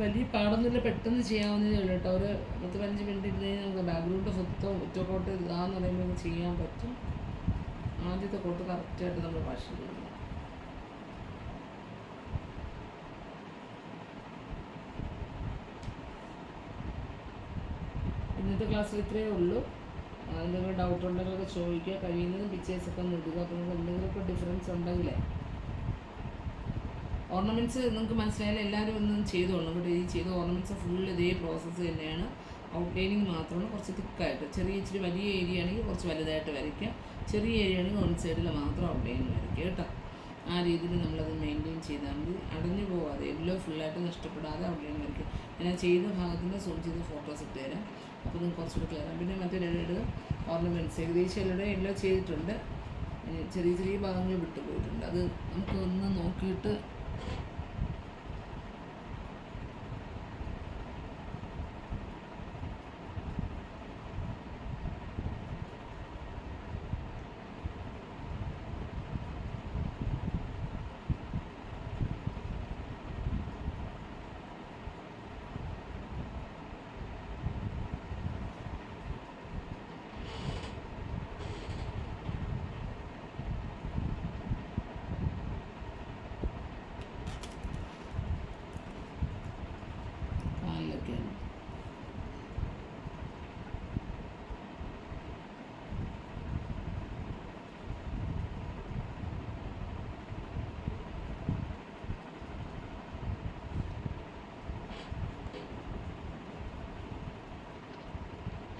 വലിയ പാടൊന്നുമില്ല, പെട്ടെന്ന് ചെയ്യാവുന്നതേ ഉള്ളൂ കേട്ടോ. ഒരു 10-15 മിനിറ്റ് ഇരുന്ന് കഴിഞ്ഞാൽ നമുക്ക് ബാക്ക്ഗ്രൗണ്ട് ഒറ്റക്കോട്ട് ഇതാന്ന് പറയുമ്പോൾ ചെയ്യാൻ പറ്റും. ആദ്യത്തെ കോട്ട് കറക്റ്റായിട്ട് നമ്മൾ വാഷ് ചെയ്യണം. ഇന്നത്തെ ക്ലാസ്സിൽ ഇത്രയേ ഉള്ളൂ. എന്തെങ്കിലും ഡൗട്ട് ഉണ്ടെങ്കിലൊക്കെ ചോദിക്കുക. കഴിയുന്നതും പിക്ചേഴ്സൊക്കെ ഒന്ന് ഇടുക. അപ്പോൾ നിങ്ങൾക്ക് എന്തെങ്കിലുമൊക്കെ ഡിഫറൻസ് ഉണ്ടെങ്കിലേ ഓർണമെൻറ്റ്സ് നിങ്ങൾക്ക് മനസ്സിലായാലും എല്ലാവരും ഒന്നും ചെയ്തോളൂ കേട്ടോ. ഈ ചെയ്ത ഓർണമെൻറ്റ്സ് ഫുൾ ഇതേ പ്രോസസ്സ് തന്നെയാണ്. ഔട്ട്ലൈനിങ് മാത്രമാണ് കുറച്ച് തിക്കായിട്ട്. ഇച്ചിരി വലിയ ഏരിയ ആണെങ്കിൽ കുറച്ച് വലുതായിട്ട് വരയ്ക്കുക. ചെറിയ ഏരിയ ആണെങ്കിൽ 1 സൈഡിൽ മാത്രം ഔട്ട്ലൈനിങ് വരയ്ക്കുക കേട്ടോ. ആ രീതിയിൽ നമ്മളത് മെയിൻറ്റെയിൻ ചെയ്താൽ മതി. അടഞ്ഞു പോകാതെ എല്ലോ ഫുള്ളായിട്ട് നഷ്ടപ്പെടാതെ ഔട്ട്ലൈൻ വരയ്ക്കുക. ഞാൻ ചെയ്ത ഭാഗത്തിൻ്റെ സൂം ചെയ്ത ഫോട്ടോസ് ഇട്ട് തരാം. അപ്പോൾ നിങ്ങൾക്ക് കുറച്ചുകൂടി ക്ലിയർ ആകും. പിന്നെ മറ്റൊരു ഓർണമെൻറ്റ്സ് ഏകദേശം എല്ലാം ചെയ്തിട്ടുണ്ട്. ചെറിയ ഭാഗങ്ങൾ വിട്ടുപോയിട്ടുണ്ട്. അത് നമുക്ക് ഒന്ന് നോക്കിയിട്ട്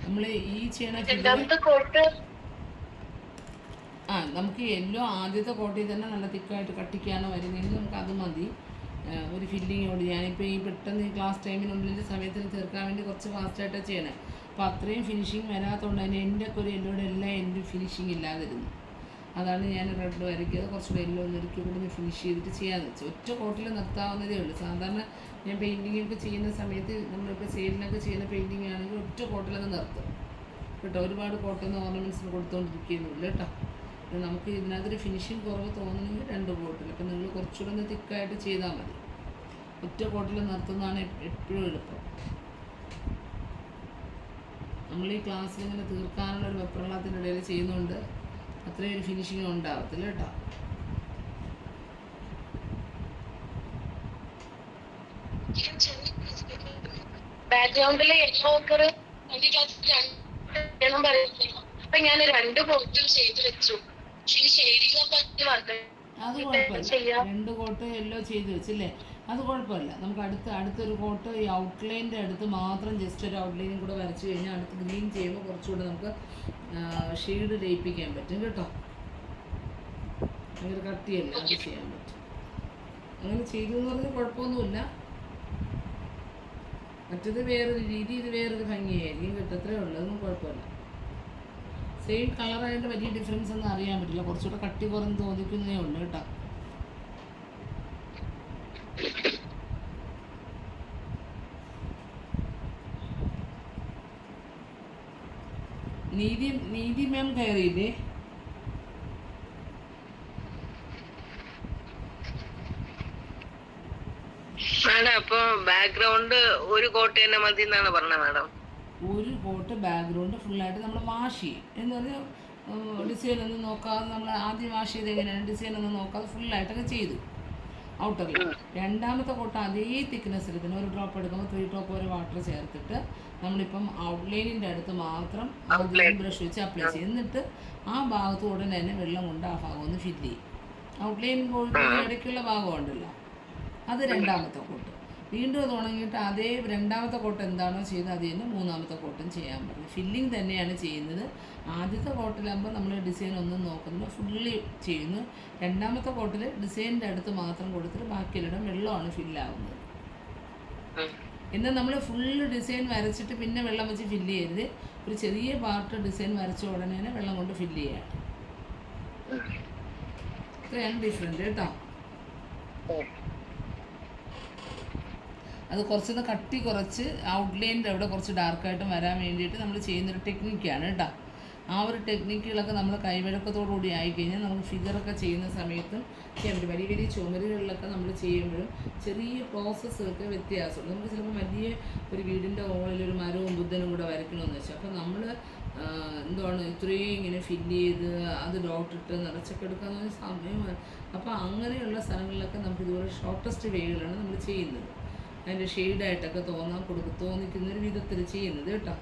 നമ്മൾ ഈ ചെയ്യണ നമുക്ക് യെല്ലോ ആദ്യത്തെ കോട്ടിൽ തന്നെ നല്ല തിക്കായിട്ട് കട്ടിക്കാനോ വരുന്നെങ്കിൽ നമുക്ക് അത് മതി. ഒരു ഫില്ലിങ്ങോട് ഞാനിപ്പോൾ ഈ പെട്ടെന്ന് ഈ ക്ലാസ് ടൈമിനുള്ളിൽ സമയത്തിന് തീർക്കാൻ വേണ്ടി കുറച്ച് ഫാസ്റ്റായിട്ടാണ് ചെയ്യണേ. അപ്പോൾ അത്രയും ഫിനിഷിങ് വരാത്തതുകൊണ്ട് തന്നെ എൻ്റെ ഒക്കെ ഒരു യെല്ലോയുടെ എല്ലാം എൻ്റെ ഫിനിഷിങ് ഇല്ലാതിരുന്നു. അതാണ് ഞാൻ റെഡ് വരയ്ക്കുന്നത്. കുറച്ചുകൂടെ യെല്ലോ ഒന്നൊരിക്കൽ കൂടി ഫിനിഷ് ചെയ്തിട്ട് ചെയ്യാമെന്ന് വെച്ചാൽ ഒറ്റ കോട്ടിൽ നിർത്താവുന്നതേ ഉള്ളൂ. സാധാരണ ഞാൻ പെയിൻറ്റിങ്ങൊക്കെ ചെയ്യുന്ന സമയത്ത് നമ്മളിപ്പോൾ സെയിലിനൊക്കെ ചെയ്യുന്ന പെയിൻറ്റിങ് ആണെങ്കിൽ ഒറ്റ കോട്ടിലൊക്കെ നിർത്തും കേട്ടോ. ഒരുപാട് കോട്ടൊന്നും ഓർണമെൻറ്റ്സിന് കൊടുത്തുകൊണ്ടിരിക്കുന്നില്ല കേട്ടോ. നമുക്ക് ഇതിനകത്തൊരു ഫിനിഷിങ് കുറവ് തോന്നുന്നെങ്കിൽ 2 കോട്ടിൽ. അപ്പോൾ നിങ്ങൾ കുറച്ചുകൂടെ ഒന്ന് തിക്കായിട്ട് ചെയ്താൽ മതി. ഒറ്റ കോട്ടിൽ നിർത്തുന്നതാണ് എപ്പോഴും എളുപ്പം. നമ്മൾ ഈ ക്ലാസ്സിൽ ഇങ്ങനെ തീർക്കാനുള്ള ഒരു വെപ്രളത്തിൻ്റെ ഇടയിൽ ചെയ്യുന്നുണ്ട് അത്രയും ഒരു ഫിനിഷിങ് ഉണ്ടാവത്തില്ല കേട്ടോ. ബാക്ക്ഗ്രൗണ്ടിലെ യെല്ലോ അപ്പൊ ഞാൻ 2 കോട്ടും ചെയ്ത് വെച്ചു. അത് കുഴപ്പമില്ല, 2 കോട്ട് യെല്ലോ ചെയ്ത് വെച്ചില്ലേ, അത് കുഴപ്പമില്ല. നമുക്ക് അടുത്തൊരു കോട്ട് ഈ ഔട്ട്ലൈൻ്റെ അടുത്ത് മാത്രം ജസ്റ്റ് ഒരു ഔട്ട്ലൈനും കൂടെ വരച്ച് കഴിഞ്ഞാൽ അടുത്ത് ഗ്രീൻ ചെയ്യുമ്പോൾ കുറച്ചുകൂടെ നമുക്ക് ഷെയ്ഡ് ലയിപ്പിക്കാൻ പറ്റും കേട്ടോ. ഭയങ്കര കട്ടിയല്ല, അത് ചെയ്യാൻ പറ്റും. അങ്ങനെ ചെയ്തു എന്ന് പറഞ്ഞാൽ കുഴപ്പമൊന്നുമില്ല. മറ്റത് വേറൊരു രീതി, ഇത് വേറൊരു ഭംഗിയായിരിക്കും കേട്ടോ. അത്രേ ഉള്ളൂ, അതൊന്നും കുഴപ്പമില്ല. സെയിം കളറായിട്ട് വലിയ ഡിഫറൻസ് ഒന്നും അറിയാൻ പറ്റില്ല, കുറച്ചുകൂടെ കട്ടി കുറഞ്ഞ് തോന്നിക്കുന്നതേ ഉള്ളൂ കേട്ടോ. നീതി മാം കയറിയില്ലേ? മാഡം അപ്പൊ ബാക്ക്ഗ്രൗണ്ട് ഒരു കോട്ട് തന്നെ മതി എന്നാണ് പറഞ്ഞത് മാഡം. ഒരു കോട്ട് ബാക്ക്ഗ്രൗണ്ട് ഫുള്ളായിട്ട് നമ്മൾ വാഷ് ചെയ്യും എന്ന് പറഞ്ഞാൽ ഡിസൈൻ ഒന്നും നോക്കാതെ നമ്മൾ ആദ്യം വാഷ് ചെയ്ത് എങ്ങനെയാണ് ഡിസൈൻ ഒന്നും നോക്കാതെ ഫുള്ളായിട്ടൊക്കെ ചെയ്തു ഔട്ടറിൽ. രണ്ടാമത്തെ കോട്ട് അതേ തിക്നെസ്സിൽ തന്നെ ഒരു ഡ്രോപ്പ് എടുക്കുമ്പോൾ 3 ഡ്രോപ്പ് വരെ വാട്ടർ ചേർത്തിട്ട് നമ്മളിപ്പം ഔട്ട്ലൈനിൻ്റെ അടുത്ത് മാത്രം ബ്രഷ് വെച്ച് അപ്ലൈ ചെയ്യും. എന്നിട്ട് ആ ഭാഗത്ത് ഉടനെ തന്നെ വെള്ളം കൊണ്ട് ആ ഭാഗം ഒന്ന് ഫില്ല് ചെയ്യും. ഔട്ട്ലൈൻ പോയിട്ട് ഇടയ്ക്കുള്ള ഭാഗം ഉണ്ടല്ലോ, അത് രണ്ടാമത്തെ കോട്ട്. വീണ്ടും അത് ഉണങ്ങിയിട്ട് അതേ രണ്ടാമത്തെ കോട്ട് എന്താണോ ചെയ്തത് അത് തന്നെ മൂന്നാമത്തെ കോട്ടും ചെയ്യാൻ പറ്റും. ഫില്ലിങ് തന്നെയാണ് ചെയ്യുന്നത്. ആദ്യത്തെ കോട്ടിലാകുമ്പോൾ നമ്മൾ ഡിസൈൻ ഒന്നും നോക്കുന്നില്ല, ഫുള്ളി ചെയ്യുന്നു. രണ്ടാമത്തെ കോട്ടിൽ ഡിസൈനിൻ്റെ അടുത്ത് മാത്രം കൊടുത്തിട്ട് ബാക്കിയെല്ലാം വെള്ളമാണ് ഫില്ലാവുന്നത്. എന്നാൽ നമ്മൾ ഫുള്ള് ഡിസൈൻ വരച്ചിട്ട് പിന്നെ വെള്ളം വെച്ച് ഫില്ല് ചെയ്യരുത്. ഒരു ചെറിയ പാർട്ട് ഡിസൈൻ വരച്ച ഉടനെ തന്നെ വെള്ളം കൊണ്ട് ഫില്ല് ചെയ്യണം. ഇത്രയാണ് ഡിഫറൻറ്റ് കേട്ടോ. അത് കുറച്ചൊന്ന് കട്ടി കുറച്ച് ഔട്ട്ലൈനിൻ്റെ അവിടെ കുറച്ച് ഡാർക്കായിട്ടും വരാൻ വേണ്ടിയിട്ട് നമ്മൾ ചെയ്യുന്നൊരു ടെക്നിക്കാണ് കേട്ടോ. ആ ഒരു ടെക്നിക്കുകളൊക്കെ നമ്മൾ കൈവഴക്കത്തോടുകൂടി ആയിക്കഴിഞ്ഞാൽ നമുക്ക് ഫിഗറൊക്കെ ചെയ്യുന്ന സമയത്തും ചെയ്യാൻ പറ്റും. വലിയ വലിയ ചുമരുകളിലൊക്കെ നമ്മൾ ചെയ്യുമ്പോഴും ചെറിയ പ്രോസസ്സൊക്കെ വ്യത്യാസമുണ്ട്. നമുക്ക് ചിലപ്പോൾ വലിയ ഒരു വീടിൻ്റെ ഹോളിൽ ഒരു മരവും ബുദ്ധനും കൂടെ വരയ്ക്കണമെന്ന് വെച്ചാൽ അപ്പോൾ നമ്മൾ എന്താണ് ഇത്രയും ഇങ്ങനെ ഫില്ല് ചെയ്ത് അത് ഡോട്ടിട്ട് നിറച്ചൊക്കെ എടുക്കാന്ന് പറഞ്ഞ സമയമാണ്. അപ്പോൾ അങ്ങനെയുള്ള സ്ഥലങ്ങളിലൊക്കെ നമുക്ക് ഇതുപോലെ ഷോർട്ടസ്റ്റ് വേകളാണ് നമ്മൾ ചെയ്യുന്നത്. അതിൻ്റെ ഷെയ്ഡായിട്ടൊക്കെ തോന്നിക്കുന്നൊരു വിധത്തിൽ ചെയ്യുന്നത് കേട്ടോ.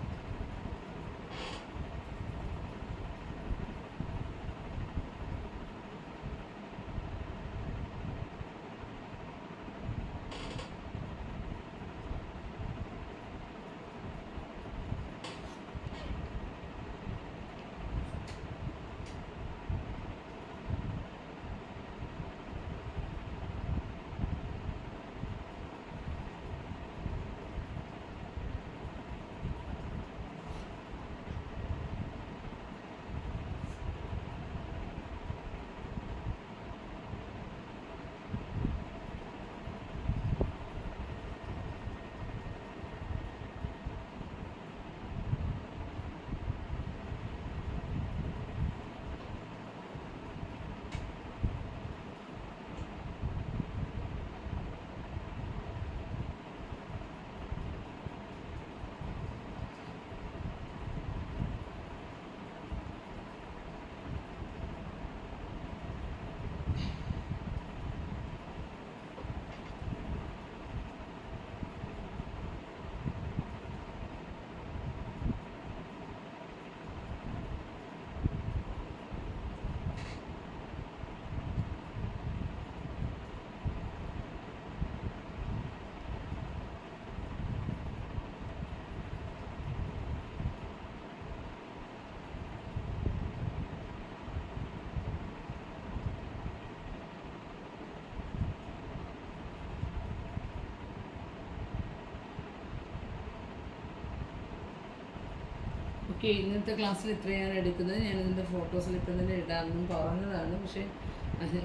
ഓക്കെ, ഇന്നത്തെ ക്ലാസ്സിൽ ഇത്രയാണ് എടുക്കുന്നത്. ഞാനിതിൻ്റെ ഫോട്ടോസിൽ ഇപ്പം തന്നെ ഇടാമെന്നും പറഞ്ഞതാണ്, പക്ഷേ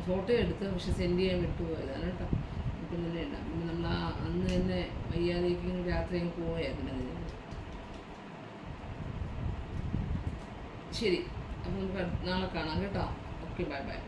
ഫോട്ടോ എടുത്ത് പക്ഷെ സെൻഡ് ചെയ്യാൻ വിട്ടുപോയതാണ് കേട്ടോ. ഇപ്പം തന്നെ ഇടാം. പിന്നെ നമ്മൾ അന്ന് തന്നെ വയ്യാതേക്ക് രാത്രി അങ്ങ് പോയായിരുന്നു അതിന്. ശരി, അപ്പോൾ നമുക്ക് നാളെ കാണാം കേട്ടോ. Okay, bye bye.